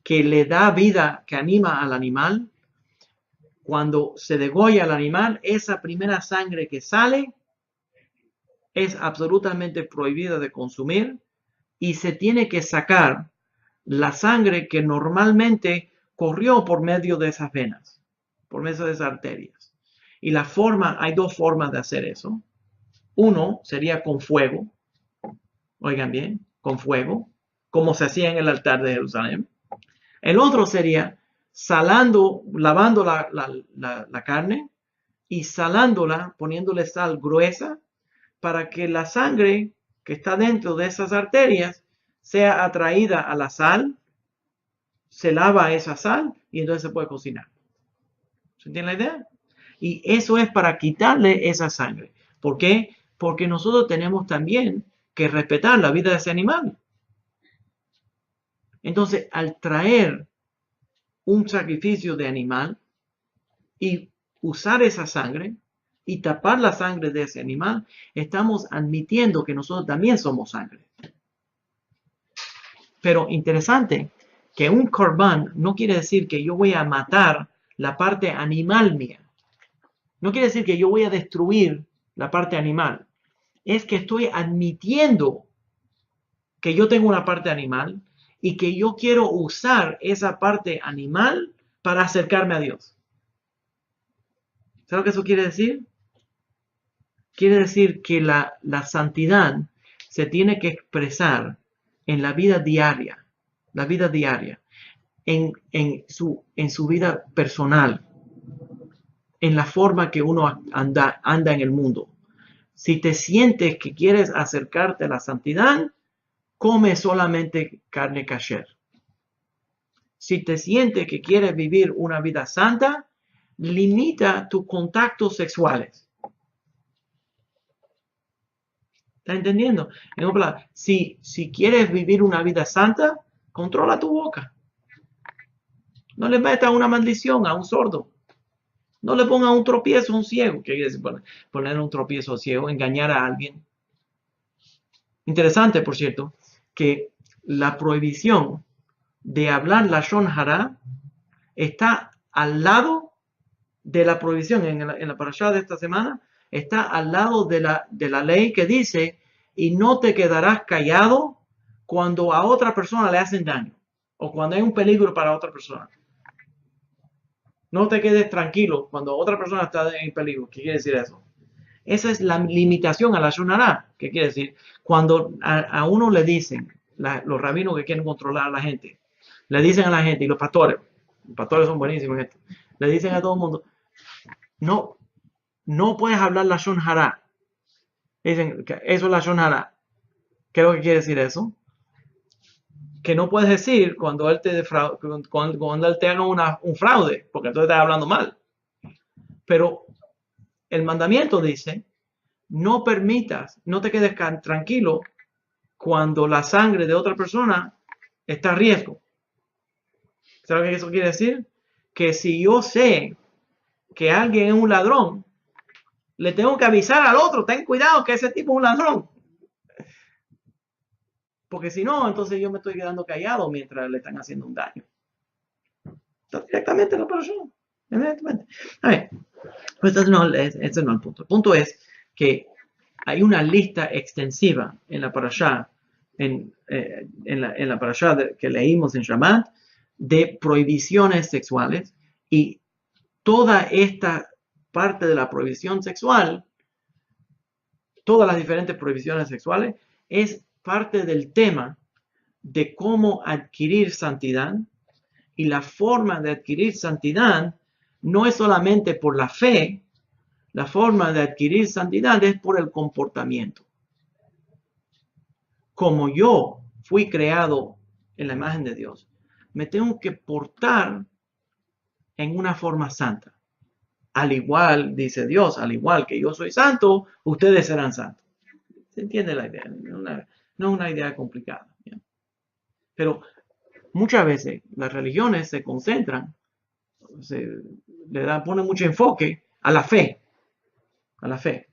que le da vida, que anima al animal. Cuando se degolla al animal, esa primera sangre que sale es absolutamente prohibida de consumir y se tiene que sacar la sangre que normalmente corrió por medio de esas venas, por medio de esas arterias. Y hay dos formas de hacer eso. Uno sería con fuego, oigan bien, con fuego, como se hacía en el altar de Jerusalén. El otro sería lavando la carne y salándola, poniéndole sal gruesa, para que la sangre que está dentro de esas arterias sea atraída a la sal, se lava esa sal y entonces se puede cocinar. ¿Se entiende la idea? Y eso es para quitarle esa sangre. ¿Por qué? Porque nosotros tenemos también que respetar la vida de ese animal. Entonces, al traer un sacrificio de animal y usar esa sangre y tapar la sangre de ese animal, estamos admitiendo que nosotros también somos sangre. Pero interesante que un korban no quiere decir que yo voy a matar la parte animal mía. No quiere decir que yo voy a destruir la parte animal. Es que estoy admitiendo que yo tengo una parte animal y que yo quiero usar esa parte animal para acercarme a Dios. ¿Sabes lo que eso quiere decir? Quiere decir que la santidad se tiene que expresar en la vida diaria, en su vida personal, en la forma que uno anda en el mundo. Si te sientes que quieres acercarte a la santidad, come solamente carne kasher. Si te sientes que quieres vivir una vida santa, limita tus contactos sexuales. ¿Estás entendiendo? Si quieres vivir una vida santa, controla tu boca. No le metas una maldición a un sordo. No le pongas un tropiezo a un ciego. ¿Qué quiere decir poner un tropiezo a un ciego? Engañar a alguien. Interesante, por cierto, que la prohibición de hablar lashon hara está al lado de la prohibición en la parashá de esta semana, está al lado de la ley que dice, y no te quedarás callado cuando a otra persona le hacen daño o cuando hay un peligro para otra persona. No te quedes tranquilo cuando otra persona está en peligro. ¿Qué quiere decir eso? Esa es la limitación a la shonará. ¿Qué quiere decir? Cuando a uno le dicen, los rabinos que quieren controlar a la gente, le dicen a la gente, y los pastores son buenísimos en esto, le dicen a todo el mundo, no puedes hablar la shonará. Dicen, eso es la shonará. ¿Qué es lo que quiere decir eso? Que no puedes decir cuando él te haga un fraude, porque entonces estás hablando mal. Pero el mandamiento dice, no permitas, no te quedes tranquilo cuando la sangre de otra persona está a riesgo. ¿Sabes lo que eso quiere decir? Que si yo sé que alguien es un ladrón, le tengo que avisar al otro, ten cuidado que ese tipo es un ladrón. Porque si no, entonces yo me estoy quedando callado mientras le están haciendo un daño. Está directamente en la persona. Evidentemente. A ver, pues ese no es el punto. El punto es que hay una lista extensiva en la parashá, en la parashá que leímos en Shabbat, de prohibiciones sexuales, y toda esta parte de la prohibición sexual, todas las diferentes prohibiciones sexuales, es parte del tema de cómo adquirir santidad, y la forma de adquirir santidad no es solamente por la fe, la forma de adquirir santidad es por el comportamiento. Como yo fui creado en la imagen de Dios, me tengo que portar en una forma santa. Al igual, dice Dios, al igual que yo soy santo, ustedes serán santos. ¿Se entiende la idea? No es una idea complicada. ¿Ya? Pero muchas veces las religiones se concentran, ponen mucho enfoque a la fe. A la fe.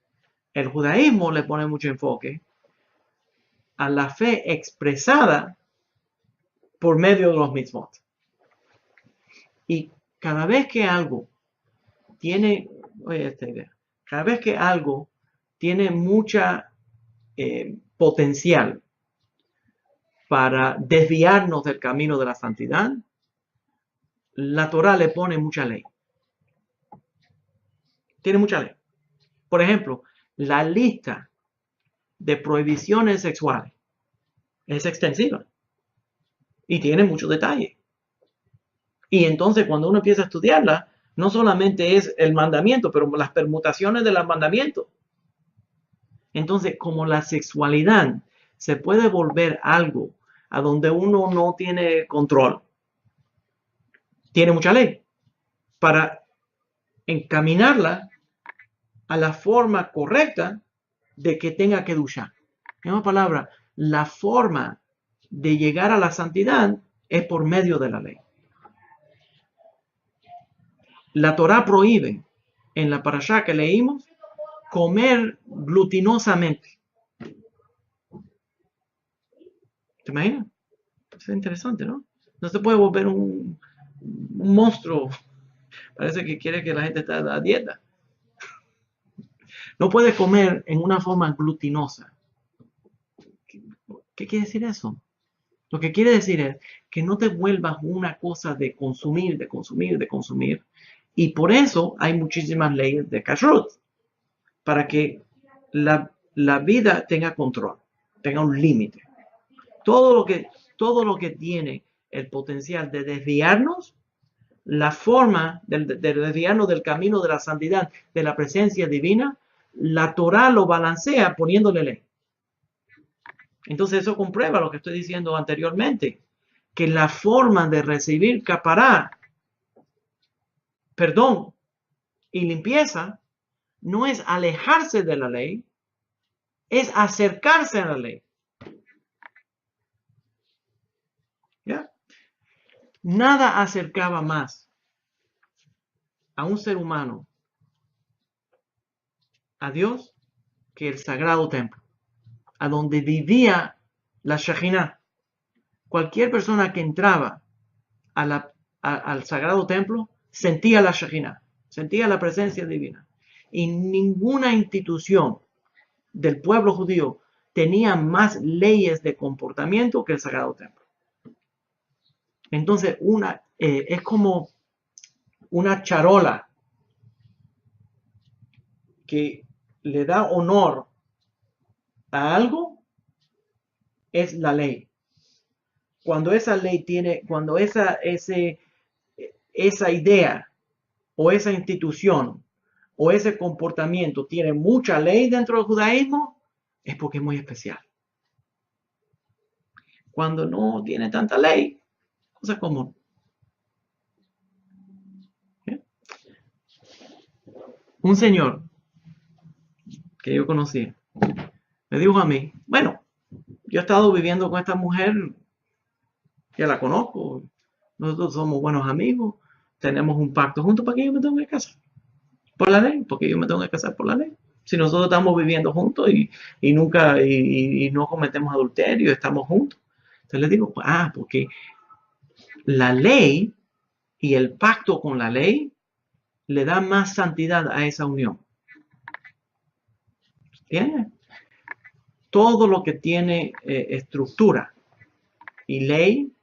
El judaísmo le pone mucho enfoque a la fe expresada por medio de los mitzvot. Y cada vez que algo tiene, oye esta idea, cada vez que algo tiene mucha potencial para desviarnos del camino de la santidad, la Torah le pone mucha ley. Tiene mucha ley. Por ejemplo, la lista de prohibiciones sexuales es extensiva y tiene muchos detalles. Y entonces cuando uno empieza a estudiarla, no solamente es el mandamiento, pero las permutaciones de los mandamientos. Entonces, como la sexualidad se puede volver algo a donde uno no tiene control, tiene mucha ley para encaminarla a la forma correcta de que tenga que duchar. En otras palabras, la forma de llegar a la santidad es por medio de la ley. La Torah prohíbe, en la parashá que leímos, comer glutinosamente. ¿Te imaginas? Es interesante, ¿no? No se puede volver un monstruo. Parece que quiere que la gente esté a dieta. No puedes comer en una forma glutinosa. ¿Qué quiere decir eso? Lo que quiere decir es que no te vuelvas una cosa de consumir, de consumir, de consumir. Y por eso hay muchísimas leyes de kashrut, para que la vida tenga control, tenga un límite. Todo lo que tiene el potencial de desviarnos, la forma de desviarnos del camino de la santidad, de la presencia divina, la Torah lo balancea poniéndole ley. Entonces eso comprueba lo que estoy diciendo anteriormente, que la forma de recibir capará, perdón y limpieza, no es alejarse de la ley, es acercarse a la ley. ¿Ya? Nada acercaba más a un ser humano a Dios que el sagrado templo, a donde vivía la Shekhinah. Cualquier persona que entraba al sagrado templo sentía la Shekhinah, sentía la presencia divina. Y ninguna institución del pueblo judío tenía más leyes de comportamiento que el sagrado templo. Entonces, es como una charola que le da honor a algo, es la ley. Cuando esa ley tiene, cuando esa idea o esa institución o ese comportamiento tiene mucha ley dentro del judaísmo, es porque es muy especial. Cuando no tiene tanta ley, cosa común. ¿Sí? Un señor que yo conocí me dijo a mí, bueno, yo he estado viviendo con esta mujer, ya la conozco, nosotros somos buenos amigos, tenemos un pacto juntos, ¿para qué yo me tengo que casar? Por la ley, porque yo me tengo que casar por la ley. Si nosotros estamos viviendo juntos y nunca, y no cometemos adulterio, estamos juntos. Entonces le digo, porque la ley y el pacto con la ley le da más santidad a esa unión. ¿Entiendes? Todo lo que tiene estructura y ley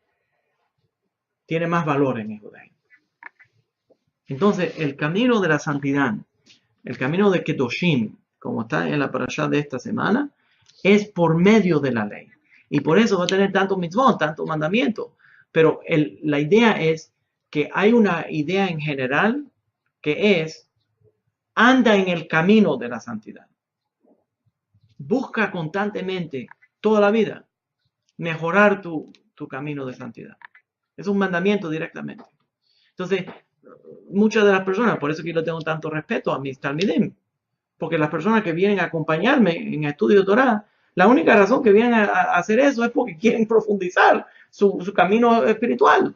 tiene más valor en el judaísmo. Entonces, el camino de la santidad, el camino de Kedoshim, como está en la parashá de esta semana, es por medio de la ley. Y por eso va a tener tanto mitzvot, tanto mandamiento. Pero la idea es que hay una idea en general que es, anda en el camino de la santidad. Busca constantemente, toda la vida, mejorar tu camino de santidad. Es un mandamiento directamente. Entonces, muchas de las personas, por eso que yo tengo tanto respeto a mis talmidim, porque las personas que vienen a acompañarme en estudio de Torah, la única razón que vienen a hacer eso es porque quieren profundizar su camino espiritual.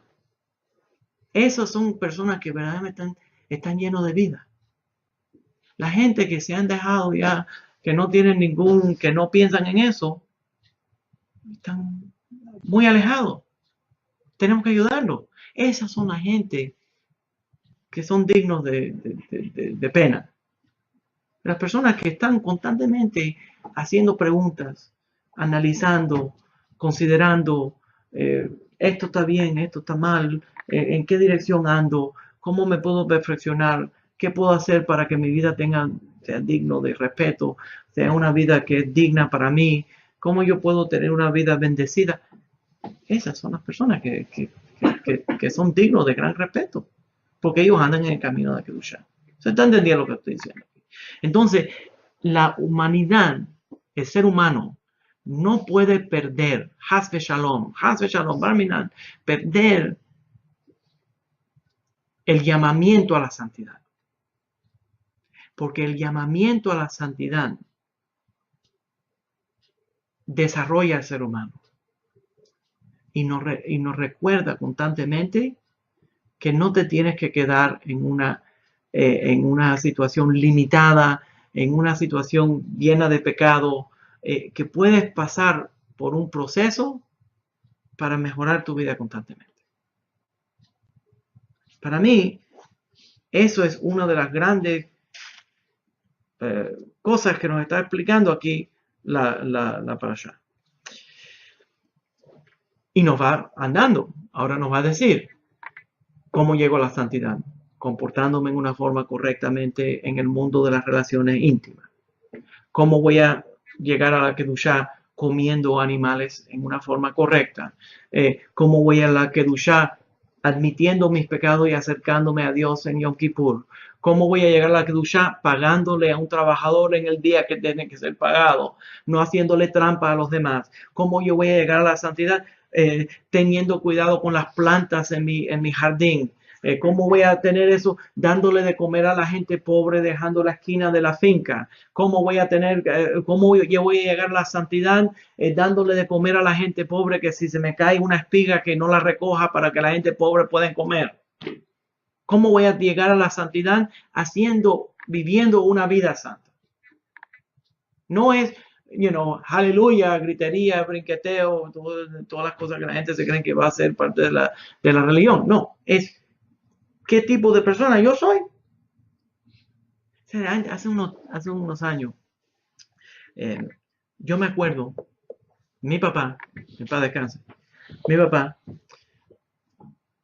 Esas son personas que verdaderamente están llenos de vida. La gente que se han dejado ya, que no tienen que no piensan en eso, están muy alejados. Tenemos que ayudarlos. Esas son la gente que son dignos de pena. Las personas que están constantemente haciendo preguntas, analizando, considerando, esto está bien, esto está mal, en qué dirección ando, cómo me puedo perfeccionar, qué puedo hacer para que mi vida sea digno de respeto, sea una vida que es digna para mí, cómo yo puedo tener una vida bendecida. Esas son las personas que son dignos de gran respeto, porque ellos andan en el camino de Kedusha. ¿Se está entendiendo lo que estoy diciendo? Entonces, la humanidad, el ser humano, no puede perder, Hasbe Shalom, Barminan, perder el llamamiento a la santidad. Porque el llamamiento a la santidad desarrolla al ser humano. Y nos recuerda constantemente que no te tienes que quedar en una situación limitada, en una situación llena de pecado, que puedes pasar por un proceso para mejorar tu vida constantemente. Para mí, eso es una de las grandes cosas que nos está explicando aquí la parasha. Y nos va andando. Ahora nos va a decir cómo llego a la santidad, comportándome en una forma correctamente en el mundo de las relaciones íntimas. Cómo voy a llegar a la Kedushá comiendo animales en una forma correcta. Cómo voy a la Kedushá admitiendo mis pecados y acercándome a Dios en Yom Kippur. ¿Cómo voy a llegar a la Kedushá pagándole a un trabajador en el día que tiene que ser pagado? No haciéndole trampa a los demás. ¿Cómo yo voy a llegar a la santidad? Teniendo cuidado con las plantas en mi jardín. ¿Cómo voy a tener eso? Dándole de comer a la gente pobre, dejando la esquina de la finca. ¿Cómo voy a tener, cómo yo voy a llegar a la santidad? Dándole de comer a la gente pobre, que si se me cae una espiga que no la recoja para que la gente pobre pueda comer. ¿Cómo voy a llegar a la santidad? Viviendo una vida santa. No es, aleluya, gritería, brinqueteo, todas las cosas que la gente se cree que va a ser parte de la religión. No, es qué tipo de persona yo soy. Hace unos años, yo me acuerdo, mi papá descanse, mi papá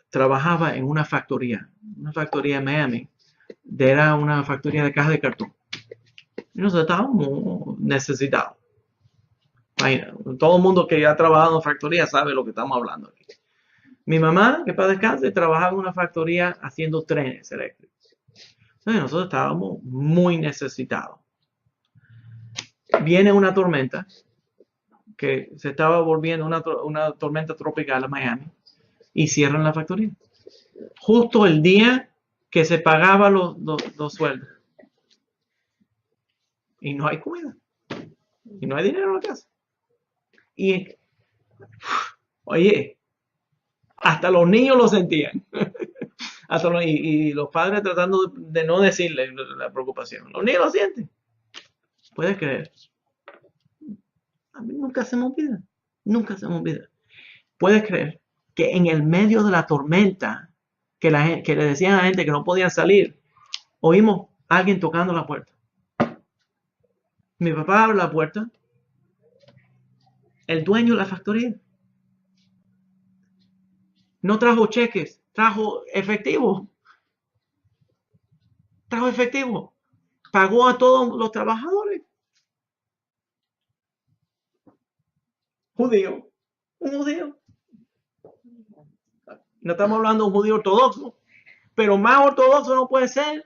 trabajaba en una factoría en Miami, era una factoría de cajas de cartón. Y nosotros estábamos necesitados. Todo el mundo que ha trabajado en factoría sabe lo que estamos hablando aquí. Mi mamá, que para descanse, trabajaba en una factoría haciendo trenes eléctricos. Entonces nosotros estábamos muy necesitados. Viene una tormenta que se estaba volviendo una tormenta tropical en Miami y cierran la factoría. Justo el día que se pagaban los sueldos. Y no hay comida. Y no hay dinero en la casa. Y, oye, hasta los niños lo sentían. y los padres tratando de no decirle la preocupación. Los niños lo sienten. ¿Puedes creer? A mí nunca se me olvida. Nunca se me olvida. ¿Puedes creer que en el medio de la tormenta que le decían a la gente que no podían salir, oímos a alguien tocando la puerta? Mi papá abre la puerta. El dueño de la factoría no trajo cheques, trajo efectivo. Pagó a todos los trabajadores. Judío. Un judío. No estamos hablando de un judío ortodoxo, pero más ortodoxo no puede ser.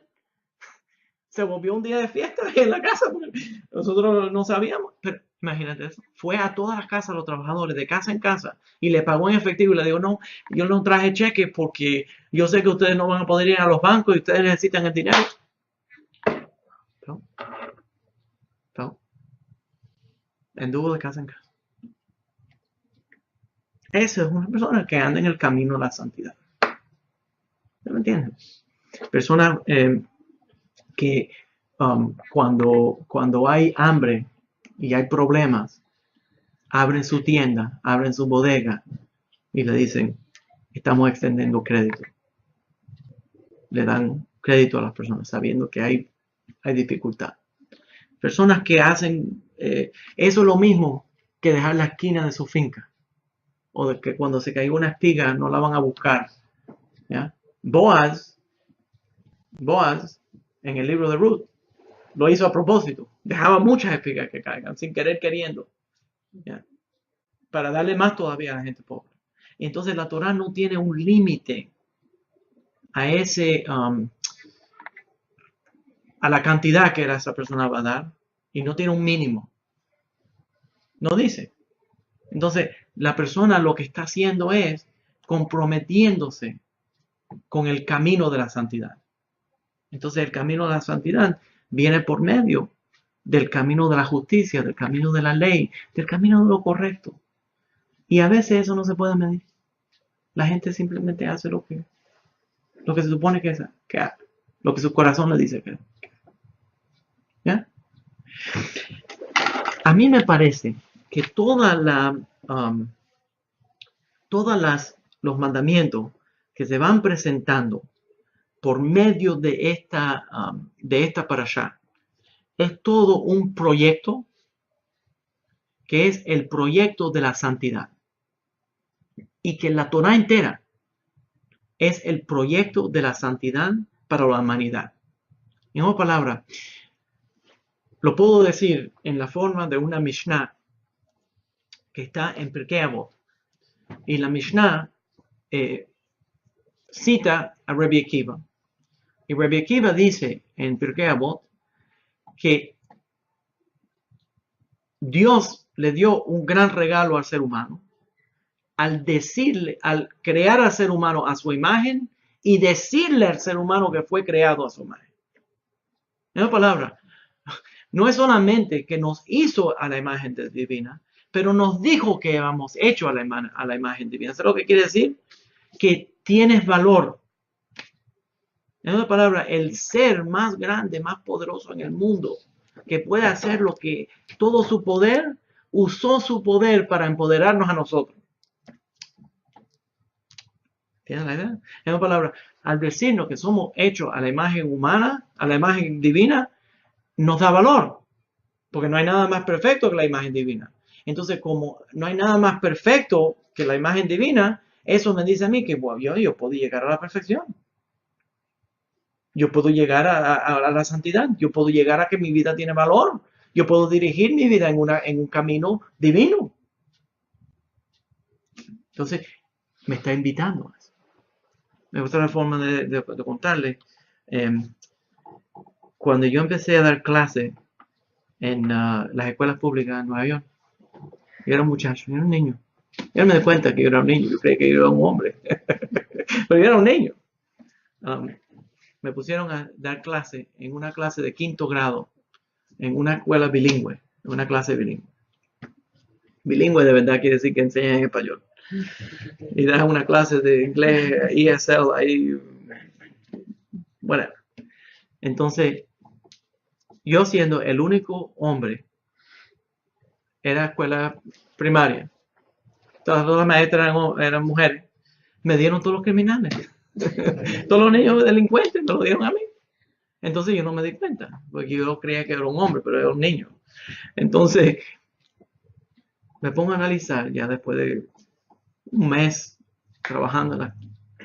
Se volvió un día de fiesta en la casa. Nosotros no sabíamos. Pero imagínate eso. Fue a todas las casas, los trabajadores, de casa en casa, y le pagó en efectivo. Y le digo, no, yo no traje cheques porque yo sé que ustedes no van a poder ir a los bancos y ustedes necesitan el dinero. No. Anduvo de casa en casa. Esa es una persona que anda en el camino de la santidad. ¿Me entiendes? Personas que cuando hay hambre y hay problemas, abren su tienda, abren su bodega y le dicen, estamos extendiendo crédito. Le dan crédito a las personas sabiendo que hay dificultad. Personas que hacen eso es lo mismo que dejar la esquina de su finca. O de que cuando se caiga una espiga no la van a buscar. ¿Ya? Boaz, en el libro de Ruth, lo hizo a propósito. Dejaba muchas espigas que caigan, sin querer queriendo. ¿Ya? Para darle más todavía a la gente pobre. Y entonces la Torah no tiene un límite a a la cantidad que esa persona va a dar. Y no tiene un mínimo. No dice. Entonces, la persona lo que está haciendo es comprometiéndose con el camino de la santidad. Entonces, el camino de la santidad viene por medio del camino de la justicia, del camino de la ley, del camino de lo correcto. Y a veces eso no se puede medir. La gente simplemente hace lo que se supone que haga, lo que su corazón le dice que haga. ¿Ya? A mí me parece que todos los mandamientos que se van presentando por medio de esta parashá es todo un proyecto que es el proyecto de la santidad. Y que la Torá entera es el proyecto de la santidad para la humanidad. En otras palabras, lo puedo decir en la forma de una Mishnah que está en Pirkei Avot. Y la Mishnah cita a Rabbi Akiva. Y Rabbi Akiva dice en Pirkei Avot que Dios le dio un gran regalo al ser humano al decirle, al crear al ser humano a su imagen y decirle al ser humano que fue creado a su imagen. En otras palabras, no es solamente que nos hizo a la imagen divina, pero nos dijo que éramos hechos a la imagen divina. ¿Sabes lo que quiere decir? Que tienes valor. En otras palabras, el ser más grande, más poderoso en el mundo, que puede hacer lo que todo su poder, usó su poder para empoderarnos a nosotros. ¿Tienes la idea? En otras palabras, al decirnos que somos hechos a la imagen humana, a la imagen divina, nos da valor. Porque no hay nada más perfecto que la imagen divina. Entonces, como no hay nada más perfecto que la imagen divina, eso me dice a mí que bueno, yo puedo llegar a la perfección. Yo puedo llegar a la santidad. Yo puedo llegar a que mi vida tiene valor. Yo puedo dirigir mi vida en un camino divino. Entonces, me está invitando a eso. Me gusta la forma de contarle. Cuando yo empecé a dar clases en las escuelas públicas en Nueva York, yo era un muchacho, yo era un niño. Yo me di cuenta que yo era un niño, yo creía que yo era un hombre, pero yo era un niño. Me pusieron a dar clase en una clase de 5º grado, en una escuela bilingüe, en una clase bilingüe. Bilingüe de verdad quiere decir que enseñan en español. Y dan una clase de inglés, ESL, ahí, bueno. Entonces, yo siendo el único hombre, era escuela primaria. Todas las maestras eran mujeres. Me dieron todos los criminales. Todos los niños delincuentes me lo dieron a mí. Entonces yo no me di cuenta, porque yo creía que era un hombre, pero era un niño. Entonces me pongo a analizar ya después de un mes trabajando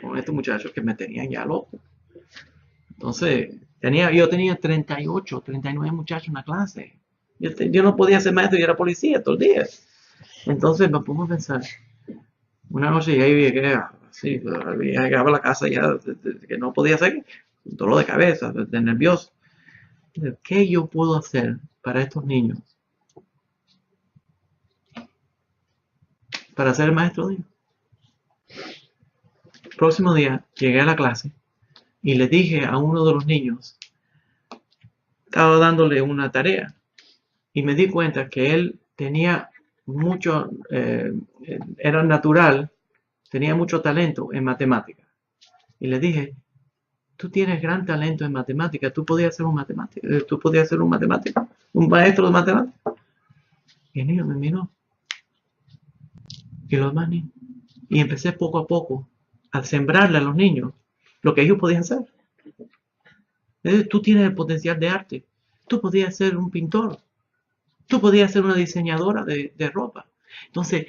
con estos muchachos que me tenían ya loco. Entonces yo tenía 38, 39 muchachos en la clase. Yo no podía ser maestro y era policía todo el día. Entonces me pongo a pensar. Una noche llegué así, llegaba a la casa ya que no podía hacer, dolor de cabeza, de nervioso. ¿Qué yo puedo hacer para estos niños? Para ser maestro de ellos. El próximo día llegué a la clase y le dije a uno de los niños, estaba dándole una tarea y me di cuenta que él tenía mucho, era natural, tenía mucho talento en matemáticas. Y le dije, tú tienes gran talento en matemáticas, tú podías ser un matemático, un maestro de matemáticas. Y el niño me miró. Y los demás niños. Y empecé poco a poco a sembrarle a los niños lo que ellos podían ser. Tú tienes el potencial de arte. Tú podías ser un pintor. Tú podías ser una diseñadora de ropa. Entonces,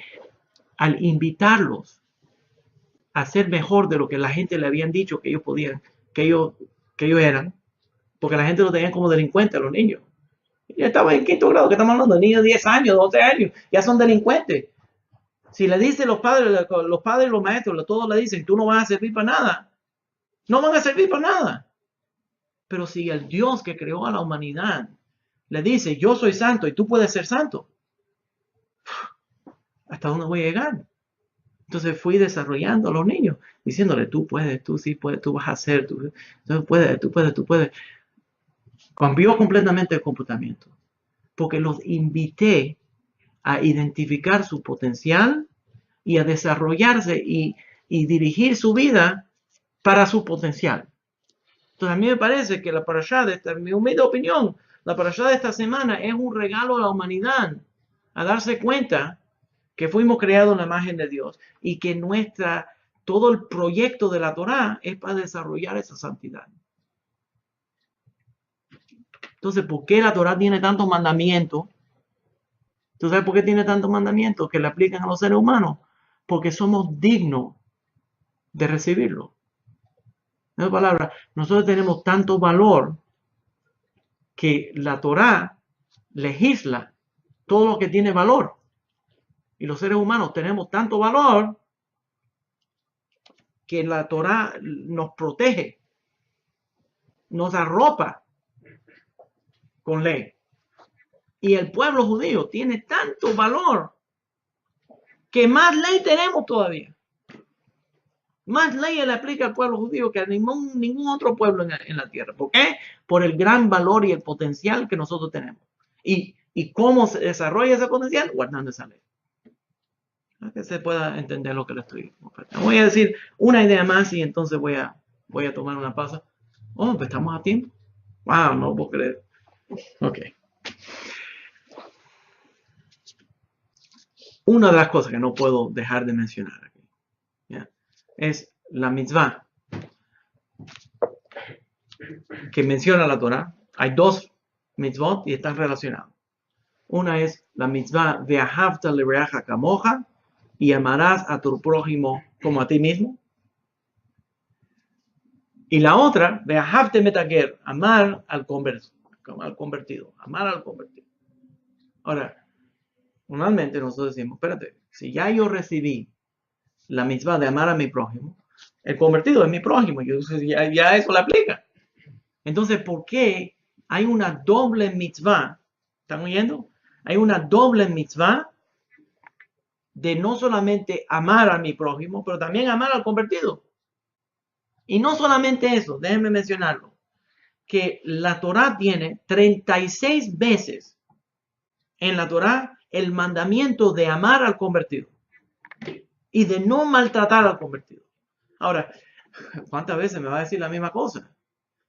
al invitarlos a ser mejor de lo que la gente le habían dicho que ellos podían, que ellos eran, porque la gente lo tenía como delincuentes a los niños. Ya estaban en 5º grado, que estamos hablando de niños de 10 años, 12 años, ya son delincuentes. Si le dicen los padres y los maestros, todos le dicen, tú no vas a servir para nada, no van a servir para nada. Pero si el Dios que creó a la humanidad le dice, yo soy santo y tú puedes ser santo, ¿hasta dónde voy a llegar? Entonces fui desarrollando a los niños, diciéndole, tú puedes, tú sí puedes, tú vas a hacer, tú puedes. Cambió completamente el comportamiento, porque los invité a identificar su potencial y a desarrollarse y dirigir su vida para su potencial. Entonces a mí me parece que la parashá mi humilde opinión, la parashá de esta semana es un regalo a la humanidad, a darse cuenta que fuimos creados en la imagen de Dios y que todo el proyecto de la Torá es para desarrollar esa santidad. Entonces, ¿por qué la Torah tiene tantos mandamientos? ¿Tú sabes por qué tiene tantos mandamientos que le aplican a los seres humanos? Porque somos dignos de recibirlo. En otras palabras, nosotros tenemos tanto valor que la Torah legisla todo lo que tiene valor. Y los seres humanos tenemos tanto valor que la Torah nos protege, nos arropa con ley. Y el pueblo judío tiene tanto valor que más ley tenemos todavía. Más leyes le aplica al pueblo judío que a ningún otro pueblo en la tierra. ¿Por qué? Por el gran valor y el potencial que nosotros tenemos. ¿Y cómo se desarrolla ese potencial? Guardando esa ley. Para que se pueda entender lo que le estoy ofreciendo. Voy a decir una idea más y entonces voy a tomar una pausa. Oh, pues estamos a tiempo. Wow, no puedo creer. Ok. Una de las cosas que no puedo dejar de mencionar aquí, ¿ya?, es la mitzvah que menciona la Torah. Hay dos mitzvot y están relacionados. Una es la mitzvah de Ahavta lereaja kamoja, y amarás a tu prójimo como a ti mismo. Y la otra, de Ahavte metager, amar al convertido. Amar al convertido. Ahora, normalmente nosotros decimos, espérate, si ya yo recibí la mitzvah de amar a mi prójimo, el convertido es mi prójimo, ya eso le aplica. Entonces, ¿por qué hay una doble mitzvah? ¿Están oyendo? Hay una doble mitzvah de no solamente amar a mi prójimo, pero también amar al convertido. Y no solamente eso, déjenme mencionarlo, que la Torah tiene 36 veces en la Torah el mandamiento de amar al convertido y de no maltratar al convertido. Ahora, ¿cuántas veces me va a decir la misma cosa?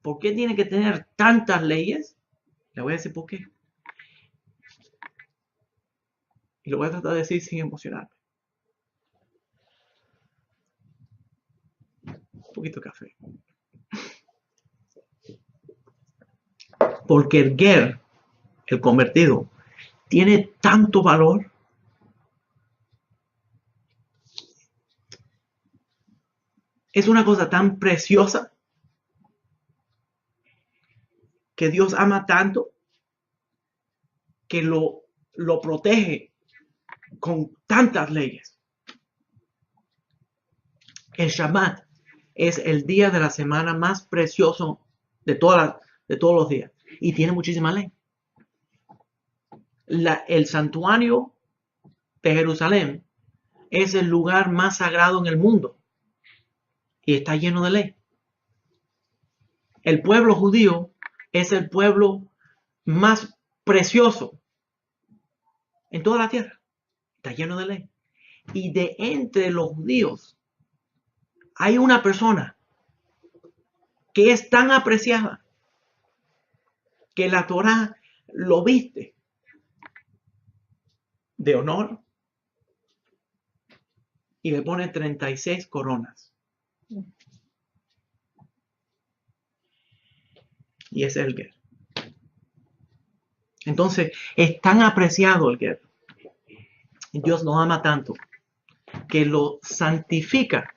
¿Por qué tiene que tener tantas leyes? Le voy a decir por qué. Y lo voy a tratar de decir sin emocionarme. Un poquito de café. Porque el ger, el convertido, tiene tanto valor es una cosa tan preciosa que Dios ama tanto que lo protege con tantas leyes. El Shabbat es el día de la semana más precioso de todos los días y tiene muchísima ley. El santuario de Jerusalén es el lugar más sagrado en el mundo y está lleno de ley. El pueblo judío es el pueblo más precioso en toda la tierra. Está lleno de ley. Y de entre los judíos hay una persona que es tan apreciada que la Torah lo viste de honor y le pone 36 coronas. Y ese es el ger. Entonces, es tan apreciado el ger. Dios nos ama tanto que lo santifica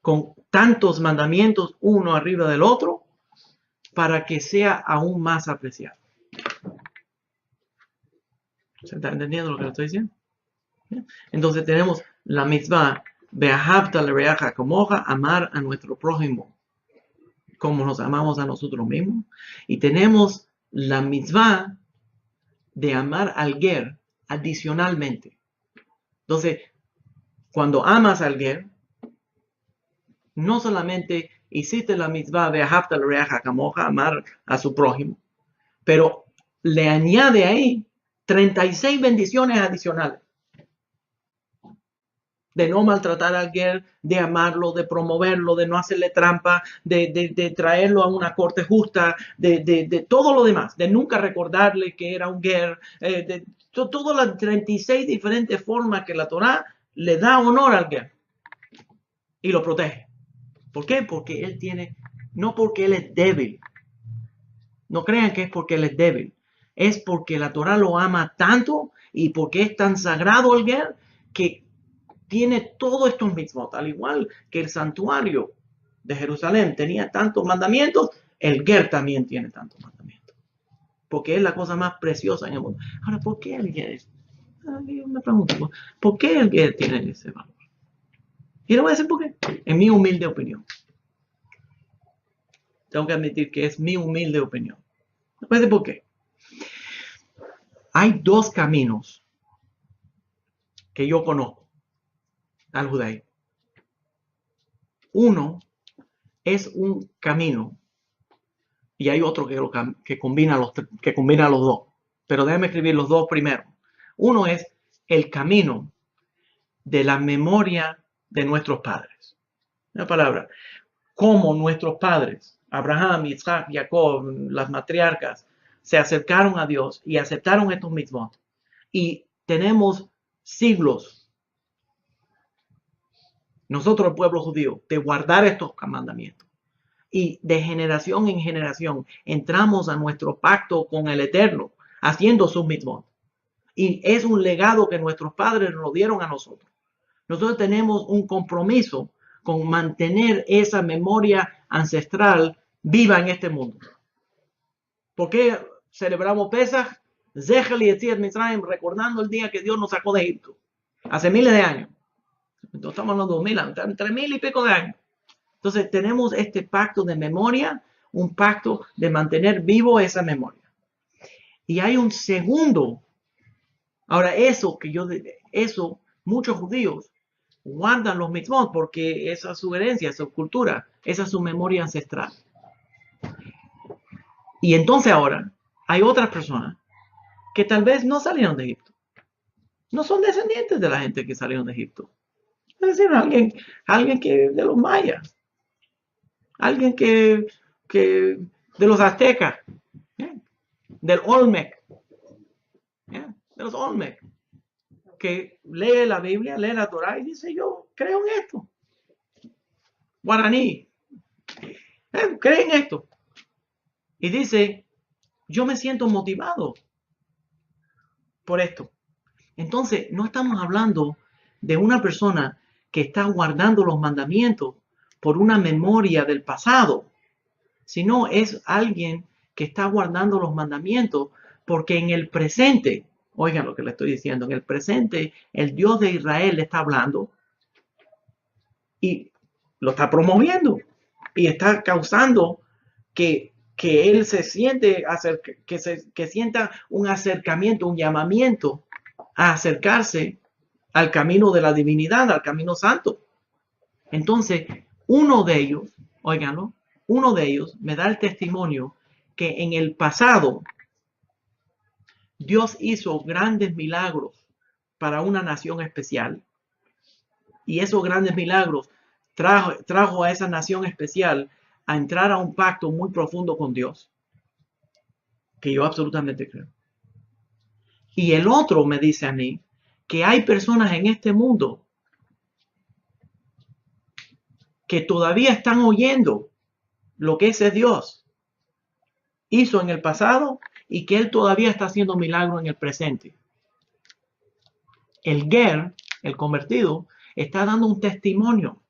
con tantos mandamientos uno arriba del otro para que sea aún más apreciado. ¿Se está entendiendo lo que le estoy diciendo? Entonces tenemos la mitzvah Be'ahavta lereaja kamoja, amar a nuestro prójimo como nos amamos a nosotros mismos. Y tenemos la mitzvah de amar al ger adicionalmente. Entonces, cuando amas al ger, no solamente hiciste la mitzvah de Ahavta lereaja kamoja, amar a su prójimo, pero le añade ahí 36 bendiciones adicionales. De no maltratar al ger, de amarlo, de promoverlo, de no hacerle trampa, de traerlo a una corte justa, de todo lo demás, de nunca recordarle que era un ger, de todas las 36 diferentes formas que la Torah le da honor al ger y lo protege. ¿Por qué? Porque él tiene, no porque él es débil, No crean que es porque él es débil. Es porque la Torah lo ama tanto y porque es tan sagrado el ger que tiene todos estos mitzvot. Al igual que el santuario de Jerusalén tenía tantos mandamientos, el ger también tiene tantos mandamientos. Porque es la cosa más preciosa en el mundo. Ahora, ¿por qué el ger? Yo me pregunto, ¿por qué el ger tiene ese valor? Y le voy a decir por qué. En mi humilde opinión. Tengo que admitir que es mi humilde opinión. Le voy a decir por qué. Hay dos caminos que yo conozco al judaísmo. Uno es un camino y hay otro que combina los dos. Pero déjame escribir los dos primero. Uno es el camino de la memoria de nuestros padres. Una palabra, como nuestros padres, Abraham, Isaac, Jacob, las matriarcas, se acercaron a Dios y aceptaron estos mitzvot. Y tenemos siglos, nosotros el pueblo judío, de guardar estos mandamientos. Y de generación en generación entramos a nuestro pacto con el Eterno, haciendo sus mitzvot. Y es un legado que nuestros padres nos dieron a nosotros. Nosotros tenemos un compromiso con mantener esa memoria ancestral viva en este mundo. ¿Por qué celebramos Pesaj? Zechel Yetziat Mitzrayim, recordando el día que Dios nos sacó de Egipto, hace miles de años. Entonces estamos hablando de 2000 años, 3000 y pico de años. Entonces tenemos este pacto de memoria, un pacto de mantener vivo esa memoria. Y hay un segundo. Ahora eso muchos judíos guardan los mitzvot porque esa es su herencia, esa es su cultura, esa es su memoria ancestral. Y entonces ahora hay otras personas que tal vez no salieron de Egipto. No son descendientes de la gente que salieron de Egipto. Es decir, alguien que de los mayas, alguien que de los aztecas, del Olmec, de los Olmec, que lee la Biblia, lee la Torah y dice, yo creo en esto. Guaraní, cree en esto. Y dice, yo me siento motivado por esto. Entonces, no estamos hablando de una persona que está guardando los mandamientos por una memoria del pasado, sino es alguien que está guardando los mandamientos porque en el presente, oigan lo que le estoy diciendo, en el presente el Dios de Israel le está hablando y lo está promoviendo y está causando que él se siente, que sienta un acercamiento, un llamamiento a acercarse al camino de la divinidad, al camino santo. Entonces, uno de ellos, óiganlo, uno de ellos me da el testimonio que en el pasado Dios hizo grandes milagros para una nación especial. Y esos grandes milagros trajo a esa nación especial a entrar a un pacto muy profundo con Dios, que yo absolutamente creo. Y el otro me dice a mí que hay personas en este mundo que todavía están oyendo lo que ese Dios hizo en el pasado y que Él todavía está haciendo milagros en el presente. El ger, el convertido, está dando un testimonio.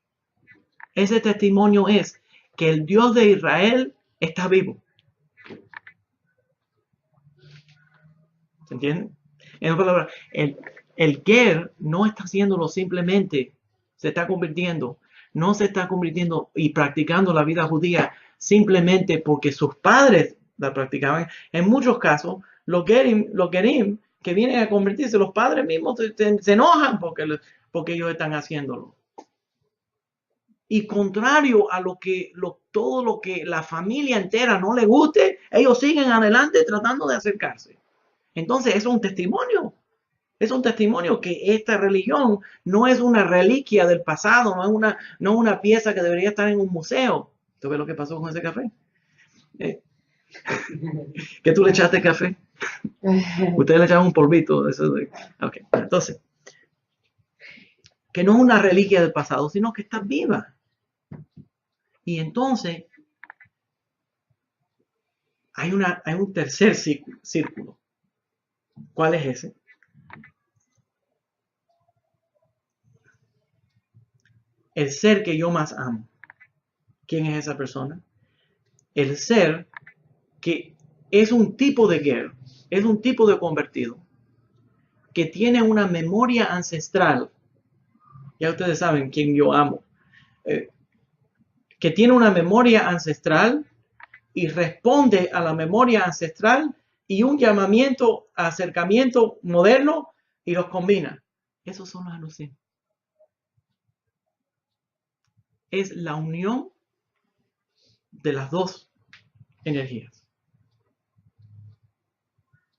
Ese testimonio es que el Dios de Israel está vivo. ¿Se entiende? En otras palabras, el ger no está haciéndolo simplemente, no se está convirtiendo y practicando la vida judía simplemente porque sus padres la practicaban. En muchos casos, los gerim que vienen a convertirse, los padres mismos se enojan porque ellos están haciéndolo. Y contrario a todo lo que la familia entera no le guste, ellos siguen adelante tratando de acercarse. Entonces, eso es un testimonio. Es un testimonio que esta religión no es una reliquia del pasado, no es una pieza que debería estar en un museo. ¿Tú ves lo que pasó con ese café? ¿Que tú le echaste café? Ustedes le echaron un polvito. Okay. Entonces, que no es una reliquia del pasado, sino que está viva. Y entonces, hay un tercer círculo. ¿Cuál es ese? El ser que yo más amo. ¿Quién es esa persona? El ser que es un tipo de guerra, es un tipo de convertido, que tiene una memoria ancestral. Ya ustedes saben quién yo amo. Que tiene una memoria ancestral y responde a la memoria ancestral y un llamamiento, acercamiento moderno y los combina. Esos son los anusim. Es la unión de las dos energías.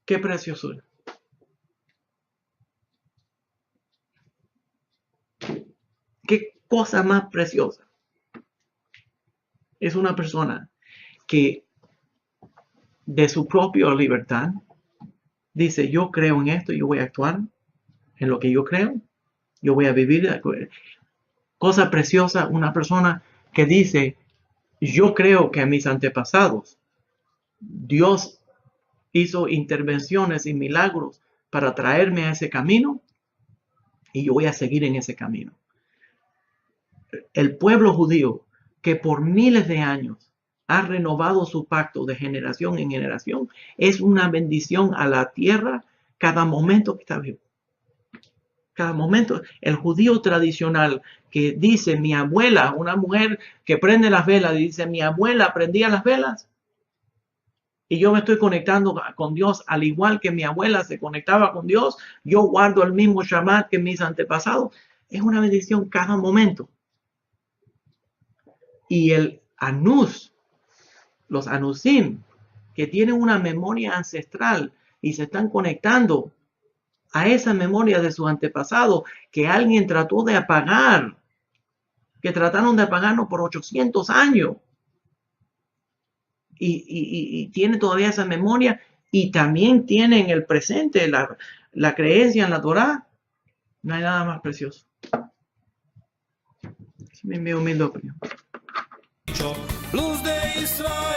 Qué preciosura. Qué cosa más preciosa. Es una persona que de su propia libertad dice, yo creo en esto, yo voy a actuar en lo que yo creo, yo voy a vivir. Cosa preciosa, una persona que dice, yo creo que a mis antepasados, Dios hizo intervenciones y milagros para traerme a ese camino y yo voy a seguir en ese camino. El pueblo judío que por miles de años ha renovado su pacto de generación en generación, es una bendición a la tierra cada momento que está vivo. Cada momento, el judío tradicional que dice, mi abuela, una mujer que prende las velas, dice, mi abuela prendía las velas y yo me estoy conectando con Dios al igual que mi abuela se conectaba con Dios, yo guardo el mismo Shabbat que mis antepasados. Es una bendición cada momento. Y el Anus, los Anusim, que tienen una memoria ancestral y se están conectando a esa memoria de sus antepasados que alguien trató de apagar, que trataron de apagarnos por 800 años. Y tiene todavía esa memoria y también tiene en el presente la creencia en la Torá. No hay nada más precioso. Es mi humilde opinión. Luz de Israel.